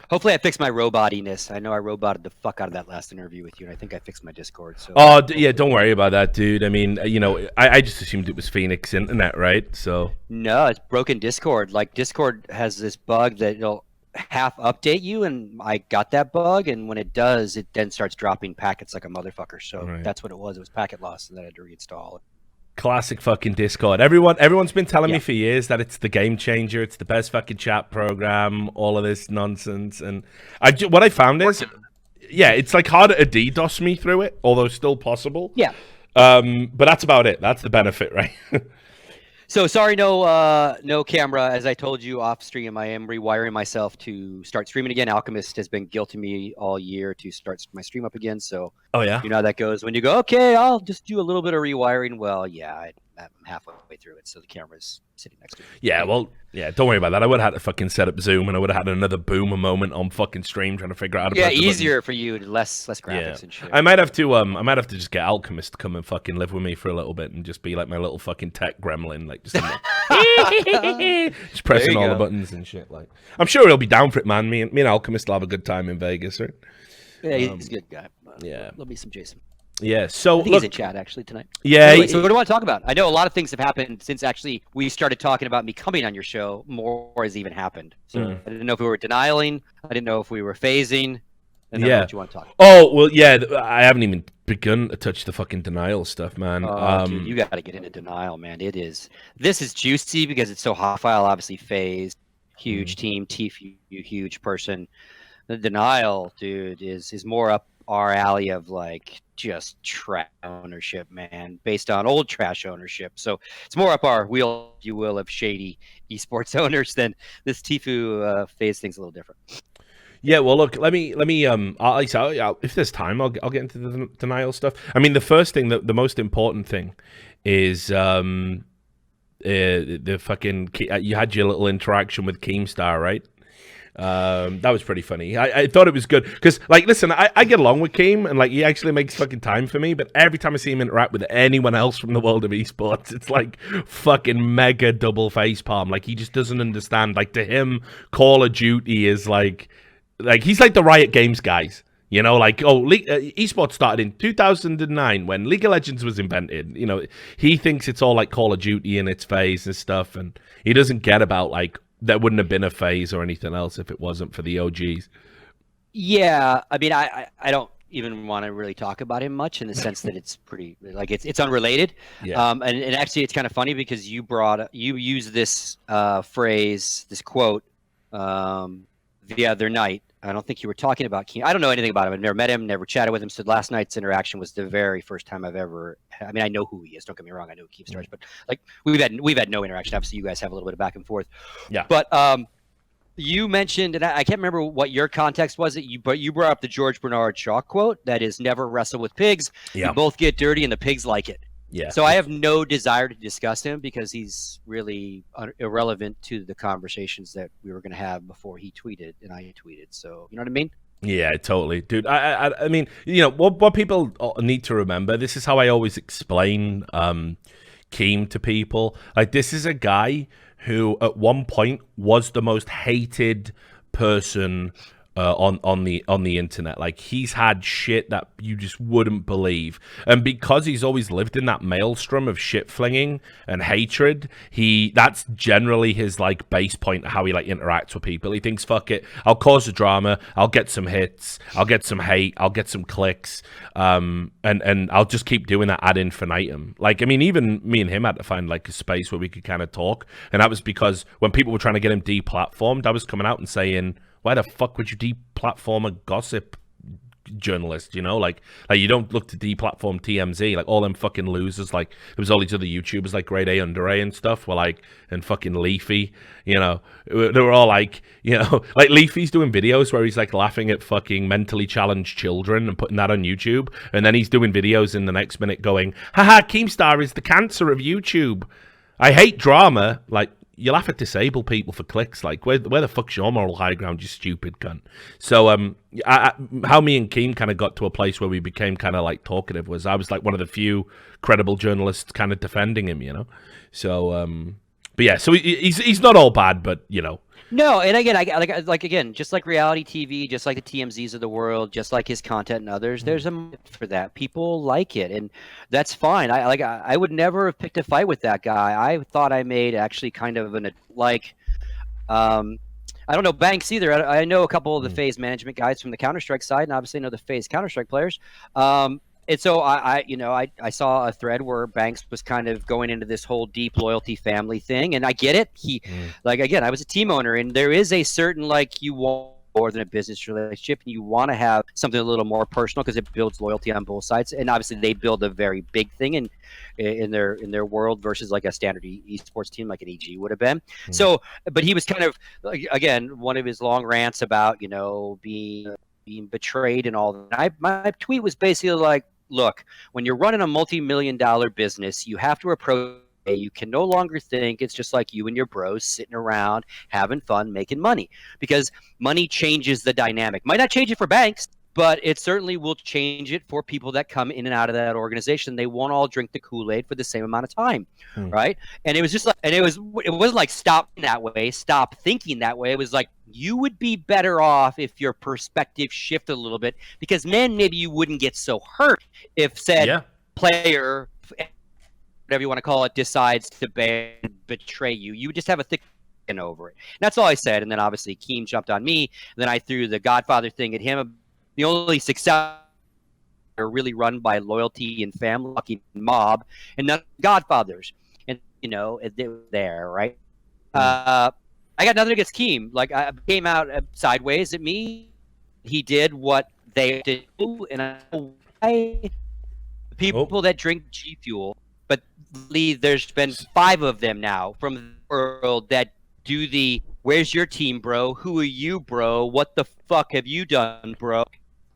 Hopefully, I fixed my robotiness. I know I roboted the fuck out of that last interview with you, and I think I fixed my Discord. So, Oh, yeah, don't worry about that, dude. I mean, I just assumed it was Phoenix Internet, right? So. no, it's broken Discord. Like Discord has this bug that it'll half update you, and I got that bug, and when it does, it then starts dropping packets like a motherfucker. So Right. that's what it was. It was packet loss, and then I had to reinstall it. Classic fucking Discord. Everyone's been telling Yeah. me for years that it's the game changer. It's the best fucking chat program. All of this nonsense, and what I found is, yeah, it's like harder to DDoS me through it, although still possible. Yeah. But that's about it. That's the benefit, right? So sorry, no camera. As I told you off stream, I am rewiring myself to start streaming again. Alchemist has been guilting me all year to start my stream up again. So Oh yeah. you know how that goes when you go, okay, I'll just do a little bit of rewiring. Well, yeah, I'm halfway through it, so the camera's sitting next to me. Yeah, well, yeah, don't worry about that. I would have had to fucking set up Zoom, and I would have had another boomer moment on fucking stream trying to figure out how to Yeah, press the button. easier for you, less graphics and shit. I might have to just get Alchemist to come and fucking live with me for a little bit and just be like my little fucking tech gremlin, like just pressing all the buttons and shit. Like, I'm sure he'll be down for it, man. Me and Alchemist will have a good time in Vegas, right? Yeah, he's a good guy. Yeah. There'll be some Jason. Yeah, so I think look, he's in chat actually tonight. yeah. Anyway, so what do you want to talk about? I know a lot of things have happened since actually we started talking about me coming on your show. More has even happened. So I didn't know if we were denying. I didn't know if we were phasing. And then what you want to talk about. Oh well, yeah. I haven't even begun to touch the fucking denial stuff, man. Dude, you got to get into denial, man. This is juicy because it's so hostile. Obviously, FaZe, huge team, Tfue, huge person. The denial, dude, is more up our alley of like just trash ownership, man, based on old trash ownership. So it's more up our wheel, if you will, of shady esports owners than this Tfue FaZe thing's a little different. Yeah, well, look, let me. If there's time, I'll get into the denial stuff. I mean, the first thing, the most important thing, is the fucking. You had your little interaction with Keemstar, right? That was pretty funny. I thought it was good because, like, listen, I get along with Keem and like he actually makes fucking time for me. But every time I see him interact with anyone else from the world of esports, it's like fucking mega double face palm. Like he just doesn't understand. Like to him, Call of Duty is like he's like the Riot Games guys. You know, like, esports started in 2009 when League of Legends was invented. You know, he thinks it's all like Call of Duty and its phase and stuff, and he doesn't get about like. There wouldn't have been a phase or anything else if it wasn't for the OGs. Yeah, I mean, I don't even want to really talk about him much in the sense that it's pretty like it's unrelated. Yeah. And actually, it's kind of funny because you used this phrase, this quote, the other night. I don't think you were talking about Keem. I don't know anything about him. I've never met him, never chatted with him. So last night's interaction was the very first time I've ever. I mean, I know who he is. Don't get me wrong. I know Keemstar is, but like we've had no interaction. Obviously, you guys have a little bit of back and forth. Yeah. But you mentioned, and I can't remember what your context was. But you brought up the George Bernard Shaw quote that is never wrestle with pigs. Yeah. You both get dirty, and the pigs like it. Yeah. So I have no desire to discuss him because he's really irrelevant to the conversations that we were going to have before he tweeted and I tweeted. So you know what I mean? Yeah, totally, dude. I mean, you know what people need to remember. This is how I always explain Keem to people. Like, this is a guy who at one point was the most hated person on the internet. Like, he's had shit that you just wouldn't believe, and because he's always lived in that maelstrom of shit flinging and hatred, that's generally his like base point of how he like interacts with people. He thinks, fuck it, I'll cause a drama, I'll get some hits, I'll get some hate, I'll get some clicks, and I'll just keep doing that ad infinitum. Like, I mean, even me and him had to find like a space where we could kind of talk, and that was because when people were trying to get him deplatformed, I was coming out and saying, why the fuck would you deplatform a gossip journalist? You know, like you don't look to deplatform TMZ. Like all them fucking losers. Like there was all these other YouTubers like Grade A, Under A, and stuff. Were like, and fucking Leafy. You know, they were all like, you know, like Leafy's doing videos where he's like laughing at fucking mentally challenged children and putting that on YouTube, and then he's doing videos in the next minute going, haha, Keemstar is the cancer of YouTube. I hate drama. Like, you laugh at disabled people for clicks. Like, where the fuck's your moral high ground, you stupid cunt? So, how me and Keem kind of got to a place where we became kind of like talkative was I was like one of the few credible journalists kind of defending him, you know? So, but yeah, so he's not all bad, but, you know, No, and again, like again, just like reality TV, just like the TMZs of the world, just like his content and others, there's a market for that. People like it, and that's fine. I would never have picked a fight with that guy. I thought I made actually kind of an like um, I don't know Banks either. I know a couple of the FaZe management guys from the Counter Strike side, and obviously know the FaZe Counter Strike players. And so I saw a thread where Banks was kind of going into this whole deep loyalty family thing, and I get it. Like again, I was a team owner, and there is a certain like you want more than a business relationship, and you want to have something a little more personal because it builds loyalty on both sides. And obviously, they build a very big thing in their world versus like a standard esports team like an EG would have been. So, but he was kind of like, again, one of his long rants about being betrayed and all that. My tweet was basically like, look, when you're running a multi-million-dollar business, you have to approach. You can no longer think it's just like you and your bros sitting around having fun, making money, because money changes the dynamic. Might not change it for Banks, but it certainly will change it for people that come in and out of that organization. They won't all drink the Kool-Aid for the same amount of time, right? And it was just like, and it wasn't like stop that way, stop thinking that way. It was like you would be better off if your perspective shifted a little bit, because then maybe you wouldn't get so hurt if said player, whatever you want to call it, decides to betray you. You would just have a thick skin over it. And that's all I said. And then obviously Keem jumped on me. And then I threw the Godfather thing at him. The only success are really run by loyalty and family fucking mob, and not Godfathers. And they were there, right? I got nothing against Keem. Like I came out sideways at me. He did what they did, and I know why people that drink G Fuel, but there's been 5 of them now from the world that do the "Where's your team, bro? Who are you, bro? What the fuck have you done, bro?"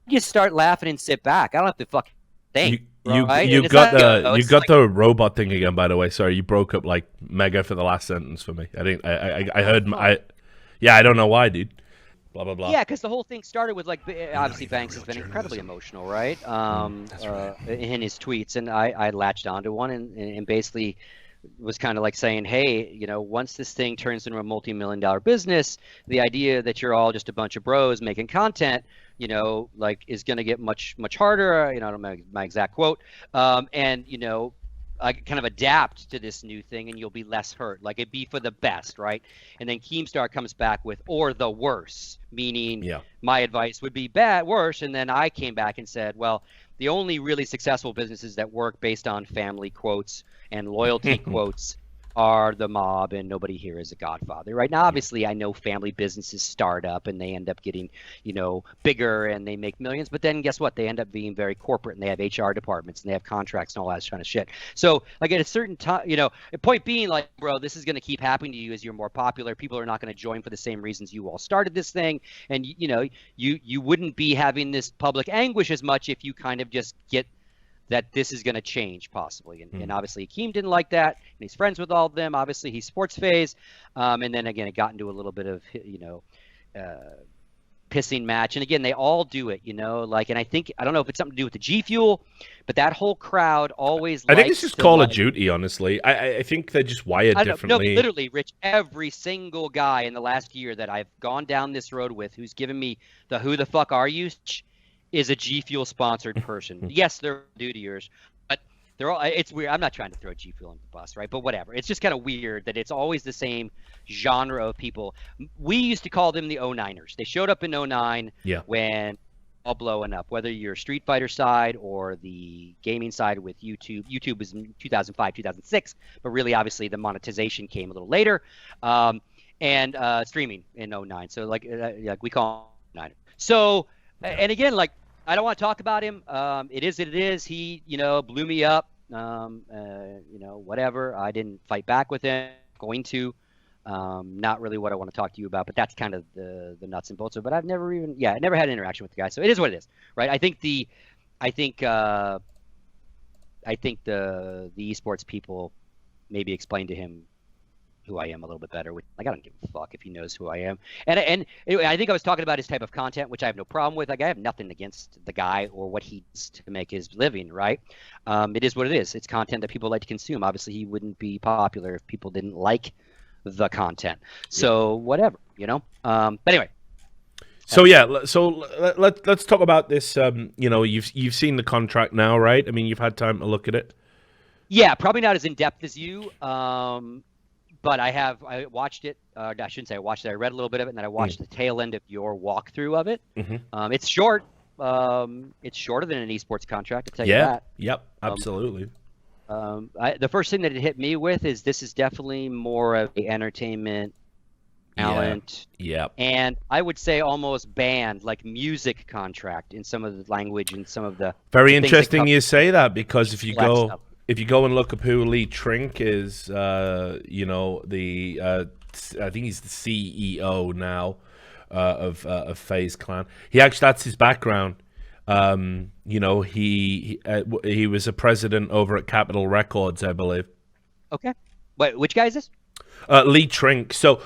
Just start laughing and sit back. I don't have to fucking think. You right? got the robot thing again, by the way. Sorry, you broke up like mega for the last sentence for me. I didn't. I heard. I don't know why, dude. Blah blah blah. Yeah, because the whole thing started with like obviously Banks has been incredibly emotional, right? In his tweets, and I latched onto one and basically was kind of like saying, hey, once this thing turns into a multi-million-dollar business, the idea that you're all just a bunch of bros making content, like is going to get much harder. I don't know my exact quote, and I kind of adapt to this new thing, and you'll be less hurt. Like it'd be for the best, right? And then Keemstar comes back with or the worse, meaning my advice would be worse. And then I came back and said, well, the only really successful businesses that work based on family quotes and loyalty quotes are the mob, and nobody here is a godfather. Right now, obviously, I know family businesses start up and they end up getting, bigger and they make millions. But then guess what? They end up being very corporate, and they have HR departments and they have contracts and all that kind of shit. So like at a certain time, point being like, bro, this is going to keep happening to you as you're more popular. People are not going to join for the same reasons you all started this thing. And, you wouldn't be having this public anguish as much if you kind of just get that this is going to change possibly. And obviously Keem didn't like that, and he's friends with all of them. Obviously he's sports FaZe. And then again, it got into a little bit of, pissing match. And again, they all do it, and I don't know if it's something to do with the G Fuel, but that whole crowd always I think it's just Call of Duty, honestly. I think they're just wired differently. No, literally, Rich, every single guy in the last year that I've gone down this road with who's given me the who the fuck are you is a G Fuel sponsored person. Yes, they're dutiers, but they're all. It's weird. I'm not trying to throw G Fuel under the bus, right? But whatever. It's just kind of weird that it's always the same genre of people. We used to call them the 09ers. They showed up in 09 when all blowing up. Whether you're Street Fighter side or the gaming side with YouTube. YouTube was in 2005, 2006, but really, obviously, the monetization came a little later, and streaming in 09. So like we call them 09ers. So. And again, like, I don't want to talk about him. It is what it is. He, blew me up. Whatever. I didn't fight back with him. Going to. Not really what I want to talk to you about, but that's kind of the nuts and bolts of it. But I've never I never had an interaction with the guy. So it is what it is, right? I think the esports people maybe explained to him who I am a little bit better. Like, I don't give a fuck if he knows who I am. And anyway, I think I was talking about his type of content, which I have no problem with. Like, I have nothing against the guy or what he does to make his living, right? It is what it is. It's content that people like to consume. Obviously, he wouldn't be popular if people didn't like the content. So whatever, you know. But anyway. So yeah, so let's talk about this. You know, you've seen the contract now, right? I mean, you've had time to look at it. Yeah, probably not as in depth as you. But I watched it. I shouldn't say I watched it. I read a little bit of it, and then I watched the tail end of your walkthrough of it. It's short. It's shorter than an esports contract. I'll tell you that. Yep. Absolutely. The first thing that it hit me with is this is definitely more of the entertainment talent. Yeah. And I would say almost banned, like music contract in some of the language and some of the. Very interesting you say that, because if you go. If you go and look up who Lee Trink is, you know, I think he's the CEO now of FaZe Clan. That's his background. You know, he was a president over at Capitol Records, I believe. Okay. Wait, which guy is this? Lee Trink. So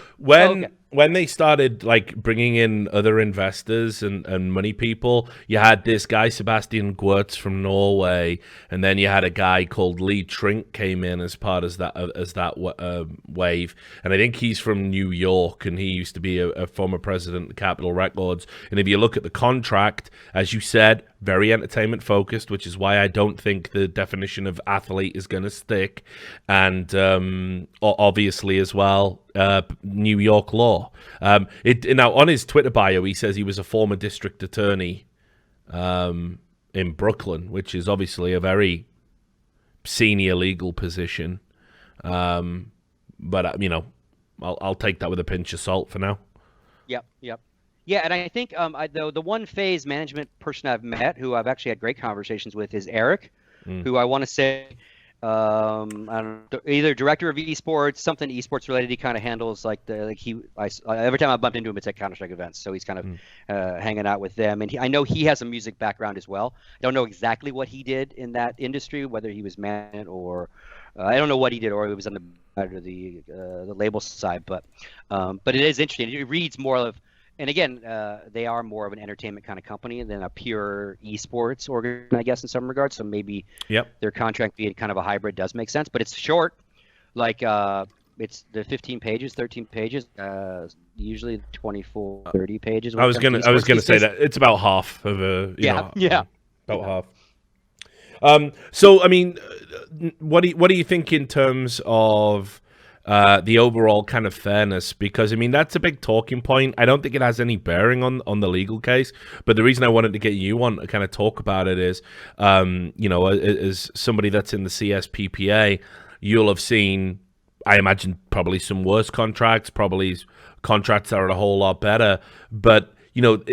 when they started like bringing in other investors and money people, you had this guy Sebastian Guertz from Norway, and then you had a guy called Lee Trink came in as part of that wave, and I think he's from New York, and he used to be a former president of Capitol Records. And if you look at the contract, as you said, very entertainment focused, which is why I don't think the definition of athlete is going to stick, and obviously as well, New York law. Now on his Twitter bio, he says he was a former district attorney in Brooklyn, which is obviously a very senior legal position. But you know, I'll take that with a pinch of salt for now. Yep. Yeah, and I think the one FaZe management person I've met who I've actually had great conversations with is Eric, who I want to say I don't know, either director of esports, something esports related. He kind of handles like every time I bumped into him, it's at Counter-Strike events, so he's kind of hanging out with them. And I know he has a music background as well. I don't know exactly what he did in that industry, whether he was management or I don't know what he did, or he was on the label side. But it is interesting. It reads more of. And again, they are more of an entertainment kind of company than a pure esports organ, I guess, in some regards. So maybe their contract being kind of a hybrid does make sense. But it's short, like it's the 15 pages, 13 pages, usually 24, 30 pages. I was gonna say that it's about half of a about half. So I mean, what do you think in terms of the overall kind of fairness? Because I mean, that's a big talking point. I don't think it has any bearing on the legal case, but the reason I wanted to get you on to kind of talk about it is, you know, as somebody that's in the CSPPA, you'll have seen, I imagine, probably some worse contracts, probably contracts that are a whole lot better. But you know,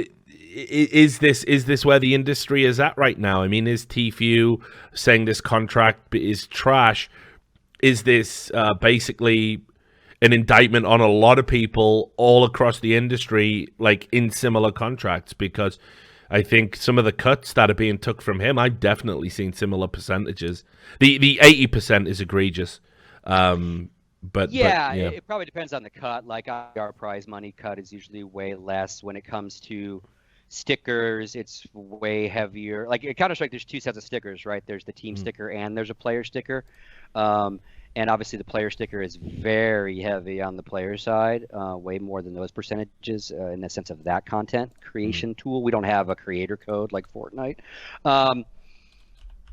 is this where the industry is at right now? I mean, is Tfue saying this contract is trash? Is this basically an indictment on a lot of people all across the industry, like in similar contracts? Because I think some of the cuts that are being took from him, I've definitely seen similar percentages. The 80% is egregious. But it probably depends on the cut. Like our prize money cut is usually way less. When it comes to stickers, it's way heavier. Like at Counter-Strike, there's two sets of stickers, right? There's the team sticker and there's a player sticker. And obviously the player sticker is very heavy on the player side, way more than those percentages in the sense of that content creation tool. We don't have a creator code like Fortnite. And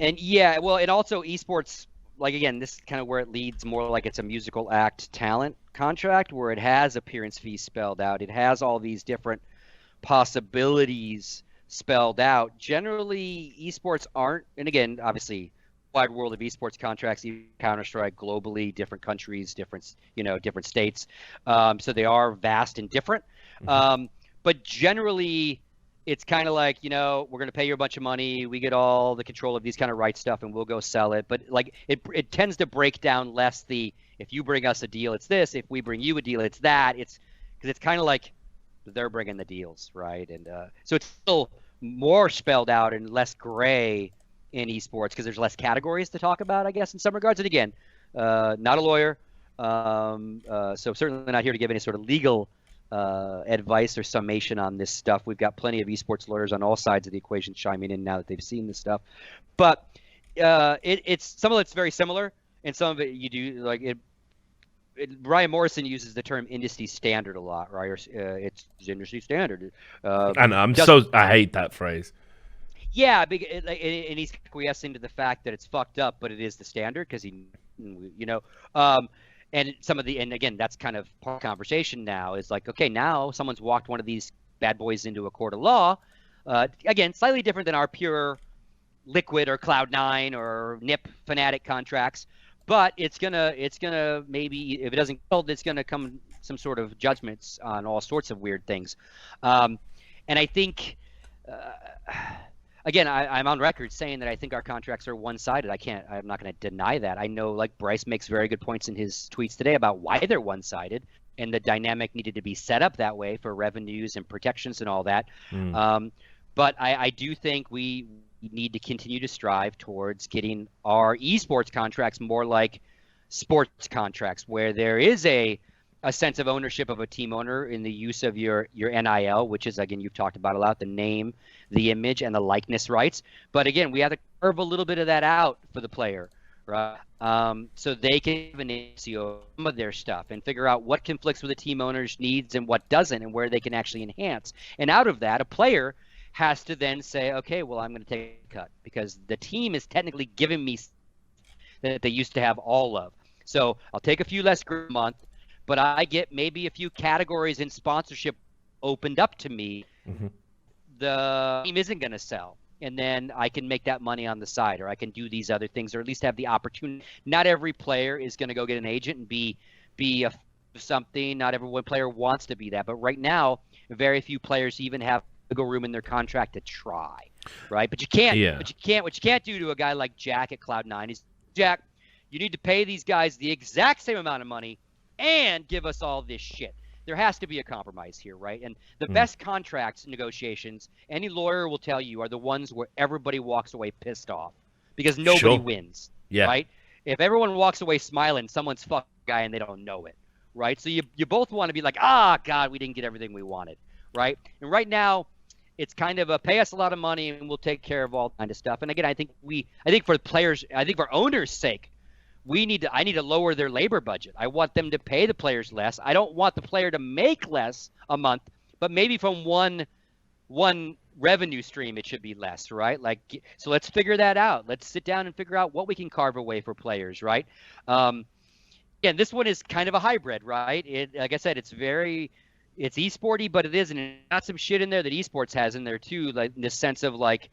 also esports, like again, this is kind of where it leads more like it's a musical act talent contract where it has appearance fees spelled out. It has all these different possibilities spelled out. Generally, esports aren't, and again, obviously, wide world of esports contracts, Counter-Strike globally, different countries, different states. So they are vast and different. But generally, it's kind of like, you know, we're going to pay you a bunch of money. We get all the control of these kind of rights stuff and we'll go sell it. But like it tends to break down less if you bring us a deal, it's this. If we bring you a deal, it's that. It's because it's kind of like they're bringing the deals, right? And so it's still more spelled out and less gray in esports because there's less categories to talk about, I guess, in some regards. And again, not a lawyer, so certainly not here to give any sort of legal advice or summation on this stuff. We've got plenty of esports lawyers on all sides of the equation chiming in now that they've seen this stuff. But it's some of it's very similar, and some of it you do like it. Ryan Morrison uses the term industry standard a lot, right? Or, it's industry standard. And I hate that phrase. Yeah, and he's acquiescing to the fact that it's fucked up, but it is the standard because and and again, that's kind of part of the conversation now is like, okay, now someone's walked one of these bad boys into a court of law. Again, slightly different than our pure Liquid or Cloud9 or NIP Fnatic contracts, but it's gonna maybe, if it doesn't hold, it's gonna come some sort of judgments on all sorts of weird things, and I think. Again, I'm on record saying that I think our contracts are one-sided. I'm not going to deny that. I know, like, Bryce makes very good points in his tweets today about why they're one-sided, and the dynamic needed to be set up that way for revenues and protections and all that. But I do think we need to continue to strive towards getting our esports contracts more like sports contracts, where there is a sense of ownership of a team owner in the use of your NIL, which is, again, you've talked about a lot, the name, the image, and the likeness rights. But again, we have to curve a little bit of that out for the player, right? So they can have an ACO some of their stuff and figure out what conflicts with the team owner's needs and what doesn't, and where they can actually enhance. And out of that, a player has to then say, okay, well, I'm going to take a cut because the team is technically giving me that they used to have all of. So I'll take a few less a month, but I get maybe a few categories in sponsorship opened up to me. The team isn't going to sell, and then I can make that money on the side, or I can do these other things, or at least have the opportunity. Not every player is going to go get an agent and be something. Not every player wants to be that, but right now, very few players even have wiggle room in their contract to try, right? But you can't. Yeah. But you can't. What you can't do to a guy like Jack at Cloud9 is, Jack, you need to pay these guys the exact same amount of money and give us all this shit. There has to be a compromise here, right? And the best contracts negotiations, any lawyer will tell you, are the ones where everybody walks away pissed off because nobody wins, right? If everyone walks away smiling, someone's fucking guy and they don't know it, right? So you both want to be like, God, we didn't get everything we wanted, right? And right now, it's kind of a pay us a lot of money and we'll take care of all kind of stuff. And again, I think for the players, I think for owners' sake, I need to lower their labor budget. I want them to pay the players less. I don't want the player to make less a month, but maybe from one revenue stream it should be less, right? Like, so let's figure that out. Let's sit down and figure out what we can carve away for players, right? Again, this one is kind of a hybrid, right? Like I said, it's esporty, but it isn't. And got some shit in there that esports has in there too, like in the sense of like,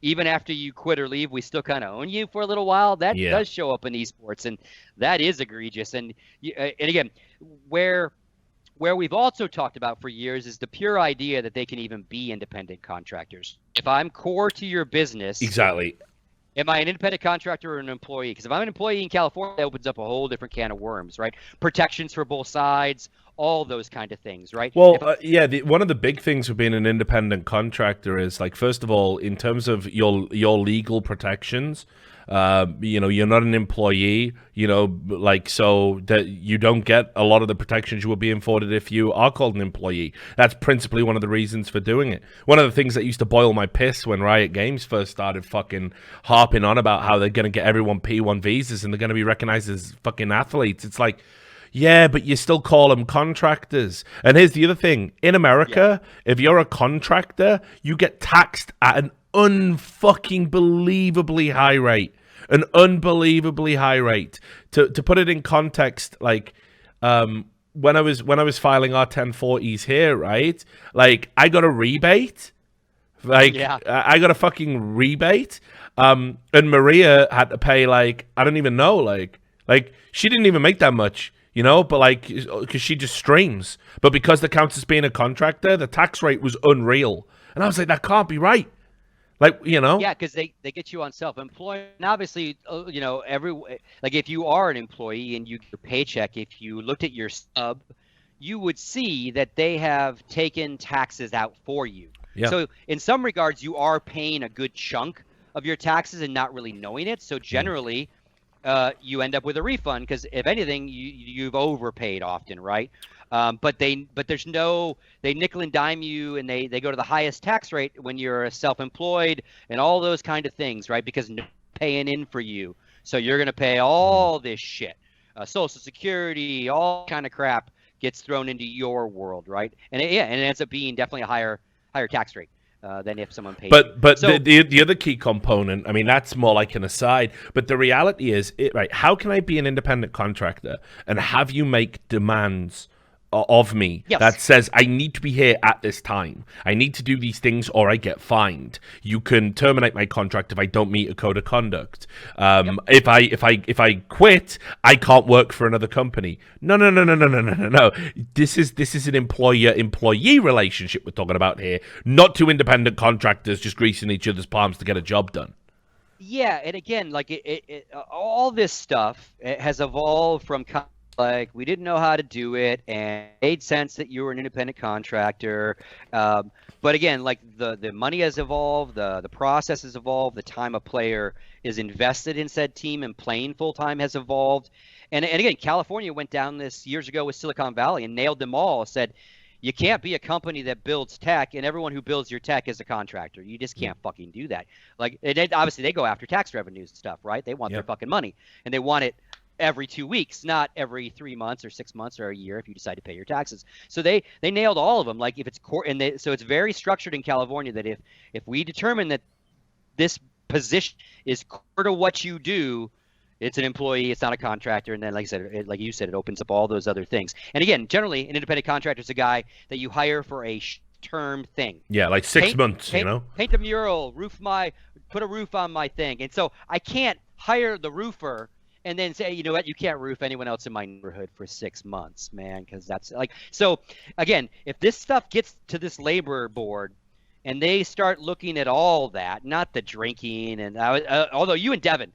even after you quit or leave, we still kind of own you for a little while. That does show up in esports, and that is egregious. And again, where we've also talked about for years is the pure idea that they can even be independent contractors. If I'm core to your business, exactly. Am I an independent contractor or an employee? Because if I'm an employee in California, that opens up a whole different can of worms, right? Protections for both sides, all those kind of things, right? Well, one of the big things for being an independent contractor is, like, first of all, in terms of your legal protections, you're not an employee, like, so that you don't get a lot of the protections you will be afforded if you are called an employee. That's principally one of the reasons for doing it. One of the things that used to boil my piss when Riot Games first started fucking harping on about how they're going to get everyone P1 visas and they're going to be recognized as fucking athletes. It's like, yeah, but you still call them contractors. And here's the other thing. In America, if you're a contractor, you get taxed at an unfucking believably high rate. An unbelievably high rate. To put it in context, like, when I was filing our 1040s here, right? Like, I got a rebate. Like, I got a fucking rebate. And Maria had to pay, like, I don't even know, like she didn't even make that much. But like, because she just streams. But because the counts as being a contractor, the tax rate was unreal. And I was like, that can't be right. Like, Yeah, because they get you on self-employment. And obviously, if you are an employee and you get your paycheck, if you looked at your stub, you would see that they have taken taxes out for you. Yeah. So in some regards, you are paying a good chunk of your taxes and not really knowing it. So generally, you end up with a refund because if anything, you've overpaid often, right? But they nickel and dime you, and they go to the highest tax rate when you're self-employed and all those kind of things, right? Because no paying in for you, so you're gonna pay all this shit. Social Security, all kind of crap gets thrown into your world, right? And it ends up being definitely a higher tax rate than if someone paid you. But So the other key component, I mean, that's more like an aside. But the reality is, right? How can I be an independent contractor and have you make demands of me that says I need to be here at this time? I need to do these things or I get fined. You can terminate my contract if I don't meet a code of conduct. If I quit, I can't work for another company. No. This is an employer-employee relationship we're talking about here, not two independent contractors just greasing each other's palms to get a job done. Yeah, and again, like all this stuff has evolved from like we didn't know how to do it, and it made sense that you were an independent contractor. But again, like the money has evolved, the process has evolved, the time a player is invested in said team and playing full time has evolved. And again, California went down this years ago with Silicon Valley and nailed them all. Said you can't be a company that builds tech and everyone who builds your tech is a contractor. You just can't fucking do that. Like obviously they go after tax revenues and stuff, right? They want their fucking money, and they want it every 2 weeks, not every 3 months or 6 months or a year if you decide to pay your taxes. So they nailed all of them. Like if it's court, and so it's very structured in California that if we determine that this position is core to what you do, it's an employee, it's not a contractor. And then, like I said, like you said, it opens up all those other things. And again, generally, an independent contractor is a guy that you hire for a term thing. Yeah, like 6 months, you know? Paint a mural, put a roof on my thing. And so I can't hire the roofer and then say, you know what, you can't roof anyone else in my neighborhood for 6 months, man, because that's like, so again, if this stuff gets to this labor board and they start looking at all that, not the drinking, and although you and Devin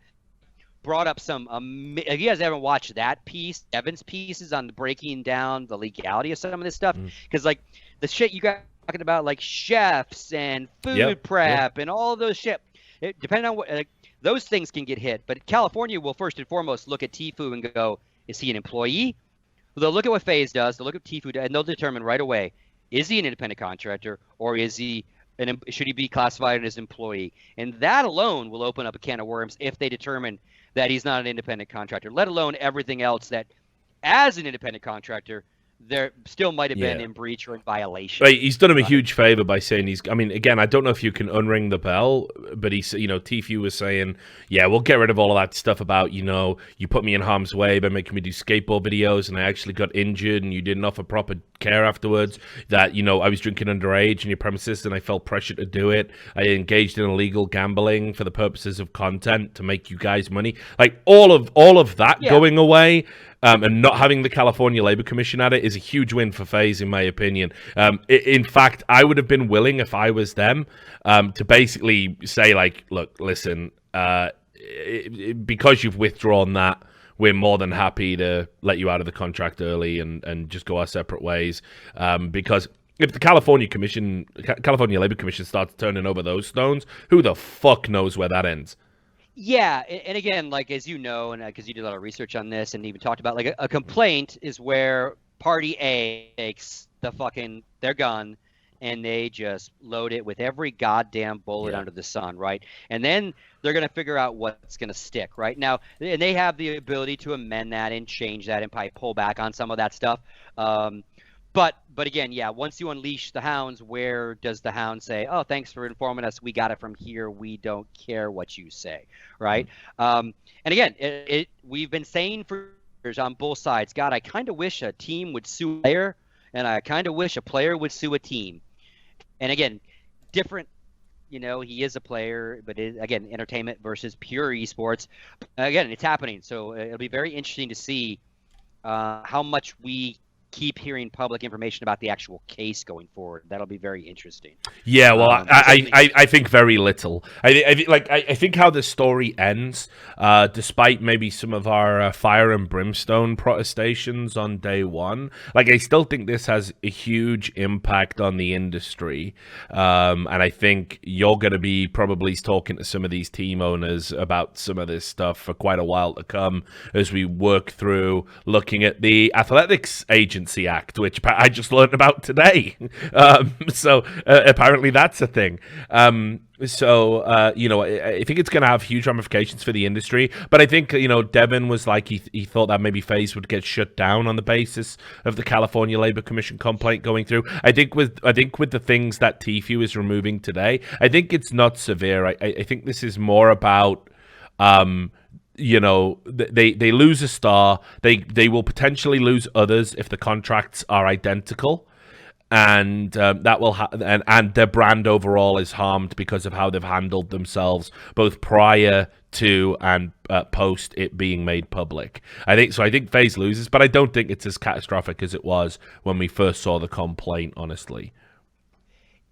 brought up some, if you guys haven't watched that piece, Devin's pieces on breaking down the legality of some of this stuff, because like the shit you guys are talking about, like chefs and food prep and all of those shit, depending on what, those things can get hit. But California will first and foremost look at Tfue and go, is he an employee? They'll look at what FaZe does, they'll look at Tfue, and they'll determine right away, is he an independent contractor or is he should he be classified as an employee? And that alone will open up a can of worms if they determine that he's not an independent contractor, let alone everything else that as an independent contractor there still might have been in breach or in violation. Right, he's done him a huge favor by saying I mean, again, I don't know if you can unring the bell, but he's, Tfue was saying, yeah, we'll get rid of all of that stuff about, you put me in harm's way by making me do skateboard videos and I actually got injured and you didn't offer proper care afterwards, that, I was drinking underage in your premises and I felt pressure to do it. I engaged in illegal gambling for the purposes of content to make you guys money. Like all of that going away. And not having the California Labor Commission at it is a huge win for FaZe, in my opinion. In fact, I would have been willing, if I was them, to basically say, like, look, listen, because you've withdrawn that, we're more than happy to let you out of the contract early and just go our separate ways. Because if the California Labor Commission starts turning over those stones, who the fuck knows where that ends? Yeah, and again, like as you know, and because you did a lot of research on this and even talked about, like a complaint is where party A takes their gun and they just load it with every goddamn bullet under the sun, right? And then they're going to figure out what's going to stick, right? Now, and they have the ability to amend that and change that and probably pull back on some of that stuff. But again, once you unleash the hounds, where does the hound say, oh, thanks for informing us, we got it from here, we don't care what you say, right? And again, we've been saying for years on both sides, God, I kind of wish a team would sue a player, and I kind of wish a player would sue a team. And again, different, he is a player, but again, entertainment versus pure esports. Again, it's happening, so it'll be very interesting to see how much we keep hearing public information about the actual case going forward. That'll be very interesting. Yeah, well, I think very little. I think how the story ends, despite maybe some of our fire and brimstone protestations on day one, like I still think this has a huge impact on the industry. And I think you're going to be probably talking to some of these team owners about some of this stuff for quite a while to come as we work through looking at the athletics agency Agency Act, which I just learned about today. So apparently that's a thing. You know, I think it's going to have huge ramifications for the industry. But I think, you know, Devin was like, he thought that maybe FaZe would get shut down on the basis of the California Labor Commission complaint going through. I think with the things that Tfue is removing today, I think it's not severe. I think this is more about, you know, they lose a star. They will potentially lose others if the contracts are identical. And that will and their brand overall is harmed because of how they've handled themselves both prior to and post it being made public. I think FaZe loses, but I don't think it's as catastrophic as it was when we first saw the complaint, honestly.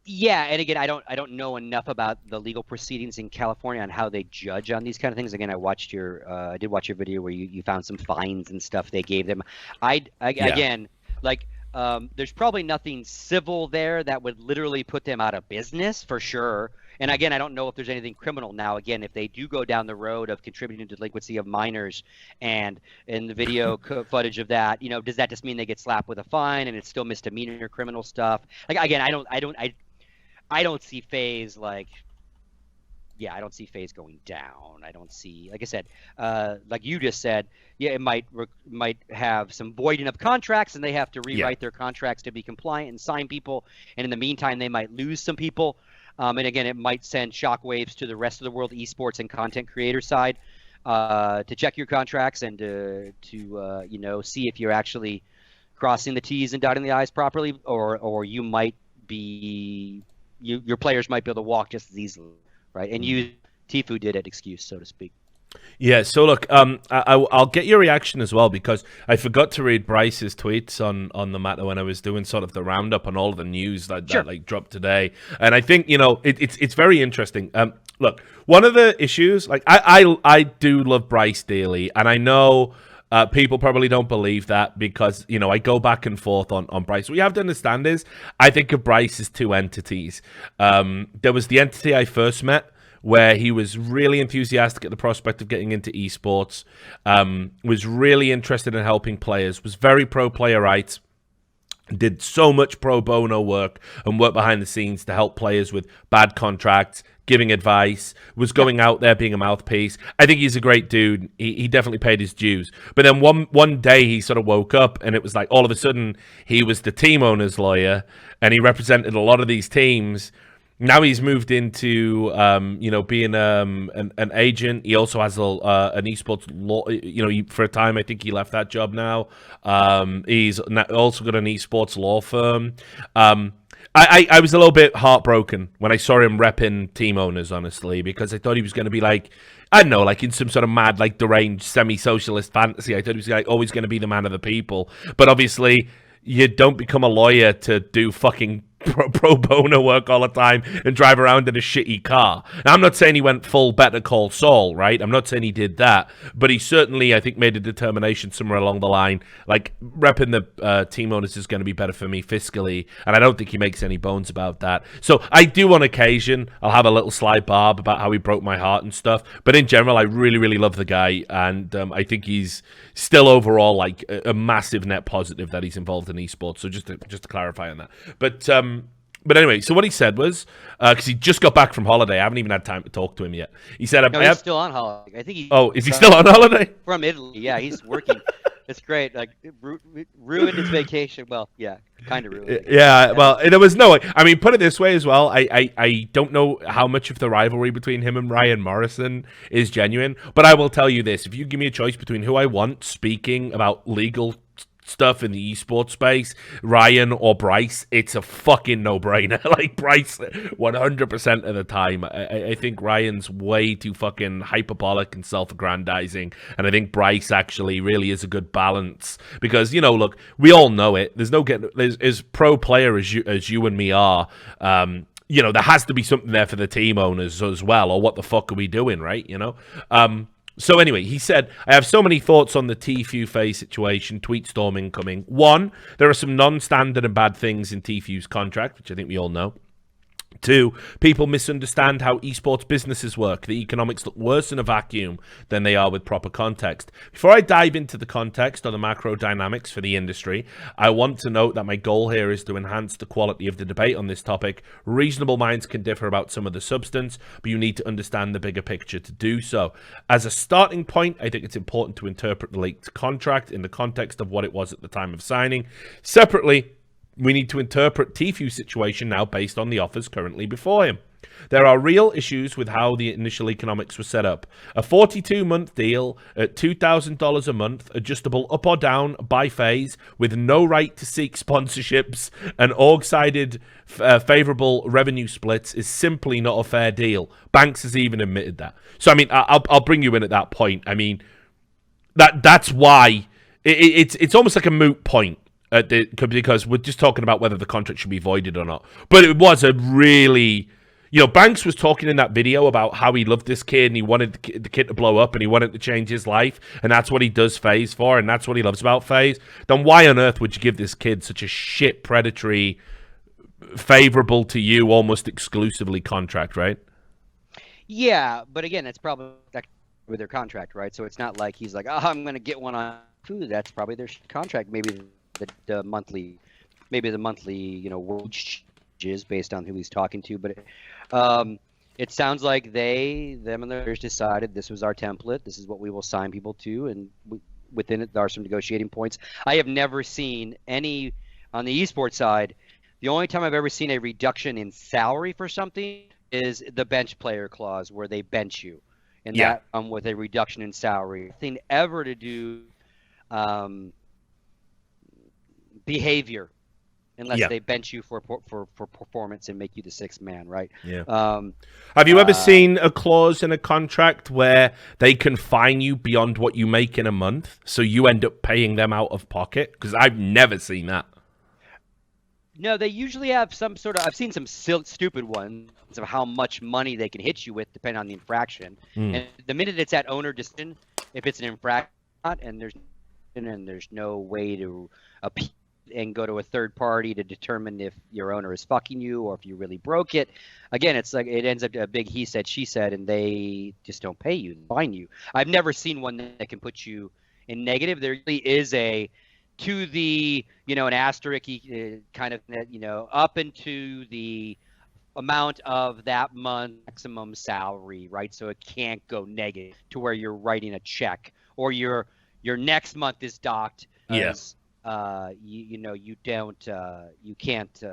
Yeah, and again, I don't know enough about the legal proceedings in California on how they judge on these kind of things. Again, I did watch your video where you found some fines and stuff they gave them. Again, like. There's probably nothing civil there that would literally put them out of business for sure. And again, I don't know if there's anything criminal now. Again, if they do go down the road of contributing to delinquency of minors, and in the video footage of that, you know, does that just mean they get slapped with a fine and it's still misdemeanor criminal stuff? Like again, I don't see FaZe like. Yeah, I don't see FaZe going down. I don't see, like I said, like you just said, yeah, it might have some voiding of contracts, and they have to rewrite their contracts to be compliant and sign people. And in the meantime, they might lose some people. And again, it might send shockwaves to the rest of the world, esports and content creator side, to check your contracts and to you know, see if you're actually crossing the T's and dotting the I's properly, or you might be your players might be able to walk just as easily. Right, and Tfue did it excuse, so to speak. Yeah, so look, I'll get your reaction as well, because I forgot to read Bryce's tweets on the matter when I was doing sort of the roundup on all of the news that like dropped today, and I think, you know, it's very interesting. Look, one of the issues, like I do love Bryce dearly, and I know. People probably don't believe that because, you know, I go back and forth on Bryce. What you have to understand is I think of Bryce as two entities. There was the entity I first met where he was really enthusiastic at the prospect of getting into esports, was really interested in helping players, was very pro-player rights, did so much pro bono work and work behind the scenes to help players with bad contracts, giving advice, was going out there being a mouthpiece. I think he's a great dude. He definitely paid his dues. But then one day he sort of woke up and it was like all of a sudden he was the team owner's lawyer and he represented a lot of these teams. Now he's moved into, you know, being an agent. He also has an esports law. You know, for a time, I think he left that job now. He's also got an esports law firm. I was a little bit heartbroken when I saw him repping team owners, honestly, because I thought he was going to be like, I don't know, like in some sort of mad, like deranged, semi-socialist fantasy. I thought he was like always going to be the man of the people. But obviously, you don't become a lawyer to do fucking pro bono work all the time and drive around in a shitty car. Now, I'm not saying he went full Better Call Saul, right? I'm not saying he did that, but he certainly, I think, made a determination somewhere along the line, like repping the team owners is going to be better for me fiscally, and I don't think he makes any bones about that. So I do on occasion, I'll have a little sly barb about how he broke my heart and stuff, but in general, I really, really love the guy, and I think he's still overall like a massive net positive that he's involved in esports. So just to clarify on that. But anyway, so what he said was, because he just got back from holiday, I haven't even had time to talk to him yet. He said, "No, he's still on holiday. I think he." Oh, is he still on holiday? From Italy, yeah, he's working. It's great. Like ruined his vacation. Well, yeah, kind of ruined it. Yeah, well, there was no. I mean, put it this way as well. I don't know how much of the rivalry between him and Ryan Morrison is genuine, but I will tell you this: if you give me a choice between who I want speaking about legal stuff in the esports space, Ryan or Bryce, it's a fucking no-brainer. Like Bryce 100% of the time. I think Ryan's way too fucking hyperbolic and self-aggrandizing, and I think Bryce actually really is a good balance because, you know, look, we all know it. There's no getting as pro player as you and me are. You know, there has to be something there for the team owners as well, or what the fuck are we doing, right? You know. So anyway, he said, I have so many thoughts on the Tfue FaZe situation, tweet storm incoming. One, there are some non-standard and bad things in Tfue's contract, which I think we all know. Two, people misunderstand how esports businesses work. The economics look worse in a vacuum than they are with proper context. Before I dive into the context or the macro dynamics for the industry, I want to note that my goal here is to enhance the quality of the debate on this topic. Reasonable minds can differ about some of the substance, but you need to understand the bigger picture to do so. As a starting point, I think it's important to interpret the leaked contract in the context of what it was at the time of signing. Separately, we need to interpret Tfue's situation now based on the offers currently before him. There are real issues with how the initial economics were set up. A 42-month deal at $2,000 a month, adjustable up or down by FaZe, with no right to seek sponsorships and org-sided favorable revenue splits is simply not a fair deal. Banks has even admitted that. So, I mean, I'll bring you in at that point. I mean, that's why it's almost like a moot point. Because we're just talking about whether the contract should be voided or not. But it was a really... You know, Banks was talking in that video about how he loved this kid and he wanted the kid to blow up and he wanted to change his life. And that's what he does FaZe for and that's what he loves about FaZe. Then why on earth would you give this kid such a shit, predatory, favorable to you, almost exclusively contract, right? Yeah, but again, it's probably with their contract, right? So it's not like he's like, oh, I'm going to get one on food. That's probably their contract. Maybe the monthly, you know, wage is based on who he's talking to, but it sounds like them and theirs decided this was our template. This is what we will sign people to, and within it there are some negotiating points. I have never seen any on the esports side. The only time I've ever seen a reduction in salary for something is the bench player clause, where they bench you, and that with a reduction in salary. Nothing ever to do. Behavior, unless they bench you for performance and make you the sixth man, right? Yeah. Have you ever seen a clause in a contract where they can fine you beyond what you make in a month, so you end up paying them out of pocket? Because I've never seen that. No, they usually have some sort of... I've seen some stupid ones of how much money they can hit you with, depending on the infraction. And the minute it's at owner decision, if it's an infraction, and there's no way to appeal and go to a third party to determine if your owner is fucking you or if you really broke it. Again, it's like it ends up a big he said, she said, and they just don't pay you, fine you. I've never seen one that can put you in negative. There really is a to the, you know, an asterisk kind of, you know, up into the amount of that month maximum salary, right? So it can't go negative to where you're writing a check or your next month is docked. Yes. You know, you don't, you can't,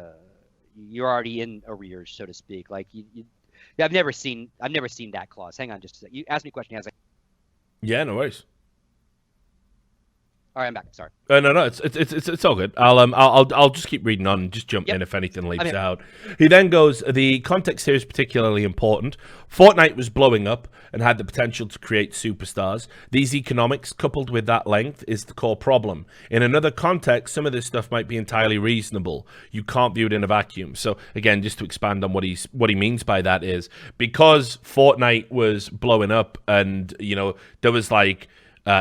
you're already in arrears, so to speak. Like I've never seen that clause. Hang on just a second. You asked me a question. I was like, yeah, no worries. All right, I'm back. Sorry. No, it's all good. I'll just keep reading on and just jump in if anything leaks out. He then goes, the context here is particularly important. Fortnite was blowing up and had the potential to create superstars. These economics, coupled with that length, is the core problem. In another context, some of this stuff might be entirely reasonable. You can't view it in a vacuum. So again, just to expand on what he means by that is because Fortnite was blowing up and, you know, there was like,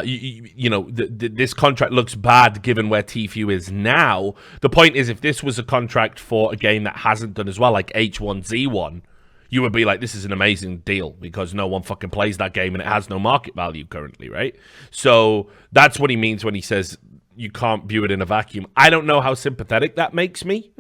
you know, this contract looks bad given where Tfue is now. The point is, if this was a contract for a game that hasn't done as well, like H1Z1, you would be like, this is an amazing deal because no one fucking plays that game and it has no market value currently, right? So that's what he means when he says you can't view it in a vacuum. I don't know how sympathetic that makes me.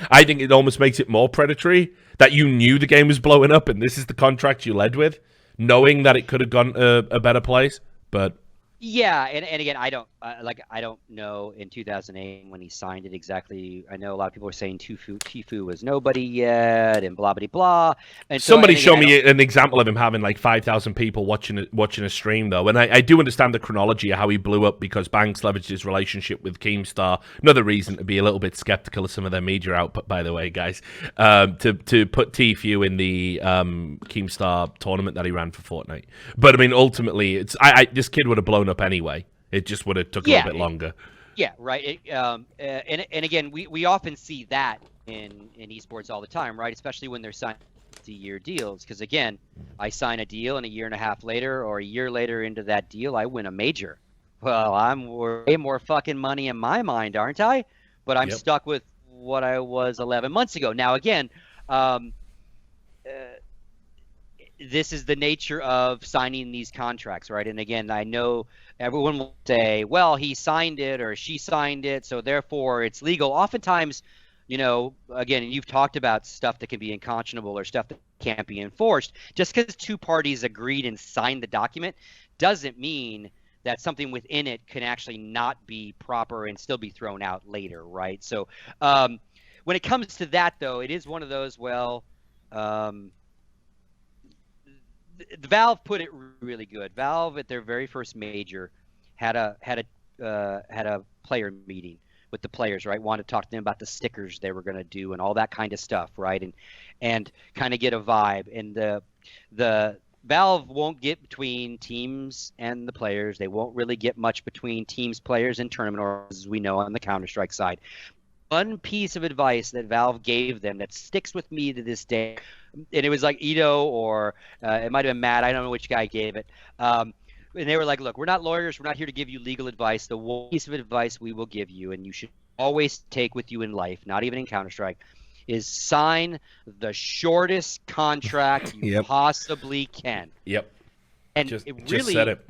I think it almost makes it more predatory that you knew the game was blowing up and this is the contract you led with, knowing that it could have gone a better place, but... Yeah, and again, I don't know in 2008 when he signed it exactly. I know a lot of people are saying Tfue was nobody yet, and blah blah blah. And somebody show me an example of him having like 5,000 people watching a stream though. And I do understand the chronology of how he blew up because Banks leveraged his relationship with Keemstar. Another reason to be a little bit skeptical of some of their media output, by the way, guys. To put Tfue in the Keemstar tournament that he ran for Fortnite. But I mean, ultimately, it's this kid would have blown up anyway. It just would have took a little bit longer. Yeah, right. And again, we often see that in esports all the time, right? Especially when they're signing multi-year deals. Because again, I sign a deal and a year and a half later or a year later into that deal, I win a major. Well, I'm way more fucking money in my mind, aren't I? But I'm stuck with what I was 11 months ago. Now, again, this is the nature of signing these contracts, right? And again, I know everyone will say, well, he signed it or she signed it, so therefore it's legal. Oftentimes, you know, again, you've talked about stuff that can be unconscionable or stuff that can't be enforced. Just because two parties agreed and signed the document doesn't mean that something within it can actually not be proper and still be thrown out later, right? So when it comes to that, though, it is one of those, well, the Valve put it really good. Valve at their very first major had a player meeting with the players, right? Wanted to talk to them about the stickers they were going to do and all that kind of stuff, right? And kind of get a vibe. And the Valve won't get between teams and the players. They won't really get much between teams, players, and tournament organizers, as we know on the Counter-Strike side. One piece of advice that Valve gave them that sticks with me to this day, and it was like Ito or it might have been Matt. I don't know which guy gave it. And they were like, look, we're not lawyers. We're not here to give you legal advice. The one piece of advice we will give you, and you should always take with you in life, not even in Counter-Strike, is sign the shortest contract you possibly can. Yep. And just really, said it.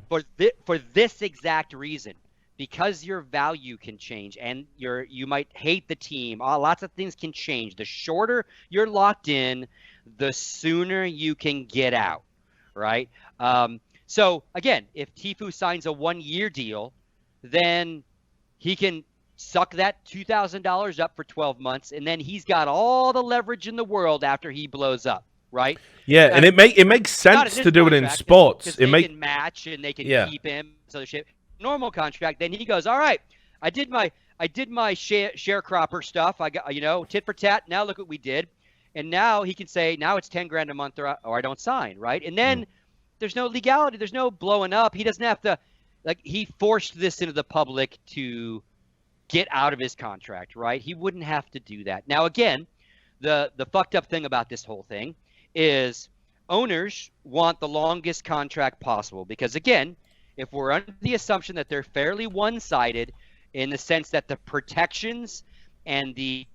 For this exact reason, because your value can change and you might hate the team. Lots of things can change. The shorter you're locked in, the sooner you can get out, right? So again, if Tfue signs a 1-year deal, then he can suck that $2,000 up for 12 months, and then he's got all the leverage in the world after he blows up, right? Yeah, and it makes sense to do it in sports. They can match and they can keep him. So shit. Normal contract, then he goes, all right, I did my sharecropper stuff. I got, you know, tit for tat. Now look what we did. And now he can say, now it's 10 grand a month or I don't sign, right? And then there's no legality. There's no blowing up. He doesn't have to, like, he forced this into the public to get out of his contract, right? He wouldn't have to do that. Now, again, the fucked up thing about this whole thing is owners want the longest contract possible because, again, if we're under the assumption that they're fairly one-sided in the sense that the protections and the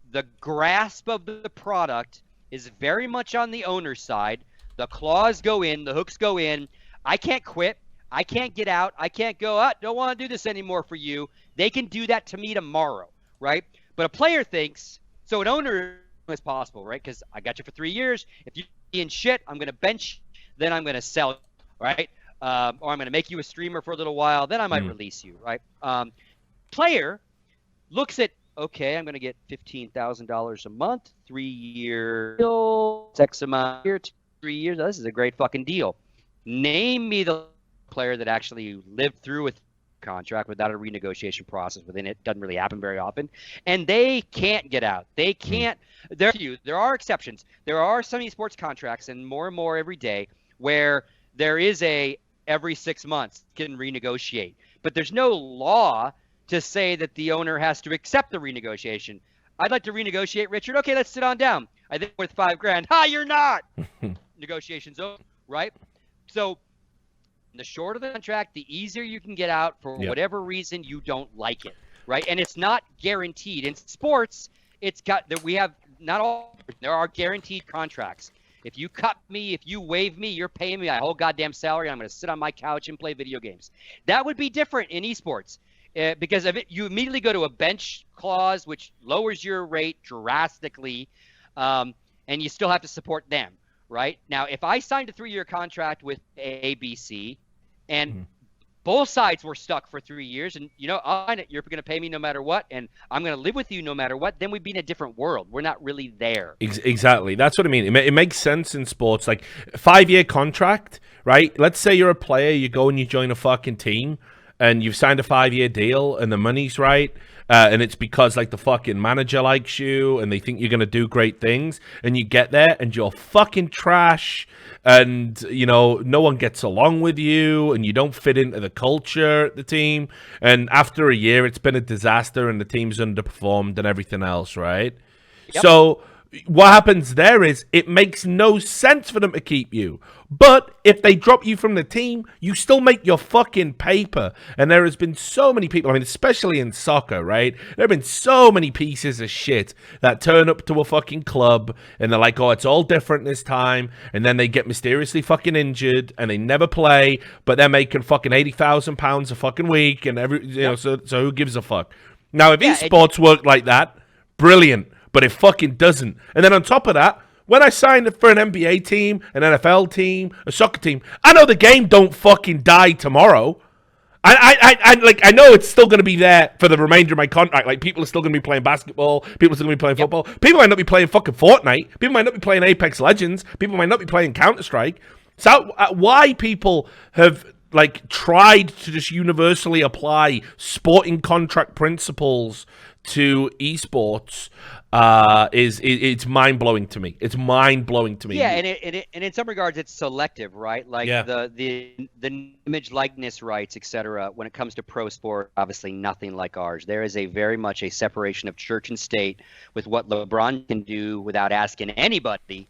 grasp of the product is very much on the owner's side, the claws go in, the hooks go in, I can't quit, I can't get out, I can't go, don't want to do this anymore for you. They can do that to me tomorrow, right? But a player thinks, so an owner is possible, right? Because I got you for 3 years. If you're in shit, I'm going to bench, then I'm going to sell, right? Or I'm going to make you a streamer for a little while, then I might release you, right? Player looks at, okay, I'm going to get $15,000 a month, 3-year deal, X amount a year, 3 years. This is a great fucking deal. Name me the player that actually lived through a contract without a renegotiation process within it. Doesn't really happen very often. And they can't get out. They can't. There are exceptions. There are some esports contracts, and more every day, where there is every 6 months can renegotiate. But there's no law to say that the owner has to accept the renegotiation. I'd like to renegotiate, Richard. Okay, let's sit on down. I think worth $5,000. Ha, you're not. Negotiations over, right? So the shorter the contract, the easier you can get out for whatever reason you don't like it, right? And it's not guaranteed. In sports, it's got that we have not all. There are guaranteed contracts. If you cut me, if you waive me, you're paying me my whole goddamn salary. I'm going to sit on my couch and play video games. That would be different in esports because of it, you immediately go to a bench clause, which lowers your rate drastically, and you still have to support them, right? Now, if I signed a 3-year contract with ABC and both sides were stuck for 3 years and, you know, you're going to pay me no matter what, and I'm going to live with you no matter what, then we'd be in a different world. We're not really there. Exactly. That's what I mean. It makes sense in sports. Like, 5-year contract, right? Let's say you're a player, you go and you join a fucking team, and you've signed a 5-year deal, and the money's right, and it's because, like, the fucking manager likes you, and they think you're going to do great things, and you get there, and you're fucking trash, and, you know, no one gets along with you, and you don't fit into the culture at the team, and after a year, it's been a disaster, and the team's underperformed and everything else, right? Yep. So what happens there is it makes no sense for them to keep you. But if they drop you from the team, you still make your fucking paper. And there has been so many people, I mean, especially in soccer, right? There have been so many pieces of shit that turn up to a fucking club and they're like, oh, it's all different this time. And then they get mysteriously fucking injured and they never play, but they're making fucking £80,000 a fucking week. And so who gives a fuck? Now, if eSports worked like that, brilliant. But it fucking doesn't. And then on top of that, when I signed up for an NBA team, an NFL team, a soccer team, I know the game don't fucking die tomorrow. I know it's still going to be there for the remainder of my contract. Like, people are still going to be playing basketball. People are still going to be playing football. People might not be playing fucking Fortnite. People might not be playing Apex Legends. People might not be playing Counter-Strike. So why people have tried to just universally apply sporting contract principles to esports it's mind-blowing to me. It's mind-blowing to me. Yeah, and in some regards it's selective, right? Like the image, likeness rights, etc. When it comes to pro sport, obviously nothing like ours. There is very much a separation of church and state with what LeBron can do without asking anybody,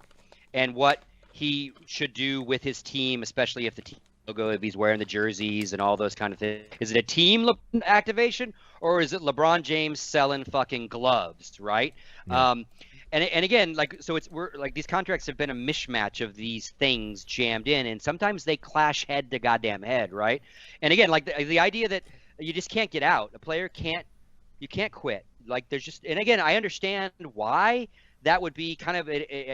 and what he should do with his team, especially if the team logo, if he's wearing the jerseys and all those kind of things. Is it a team activation, or is it LeBron James selling fucking gloves, right? Yeah. And again, we're these contracts have been a mishmash of these things jammed in, and sometimes they clash head to goddamn head, right? And again, the idea that you just can't get out, a player can't quit. And again, I understand why that would be kind of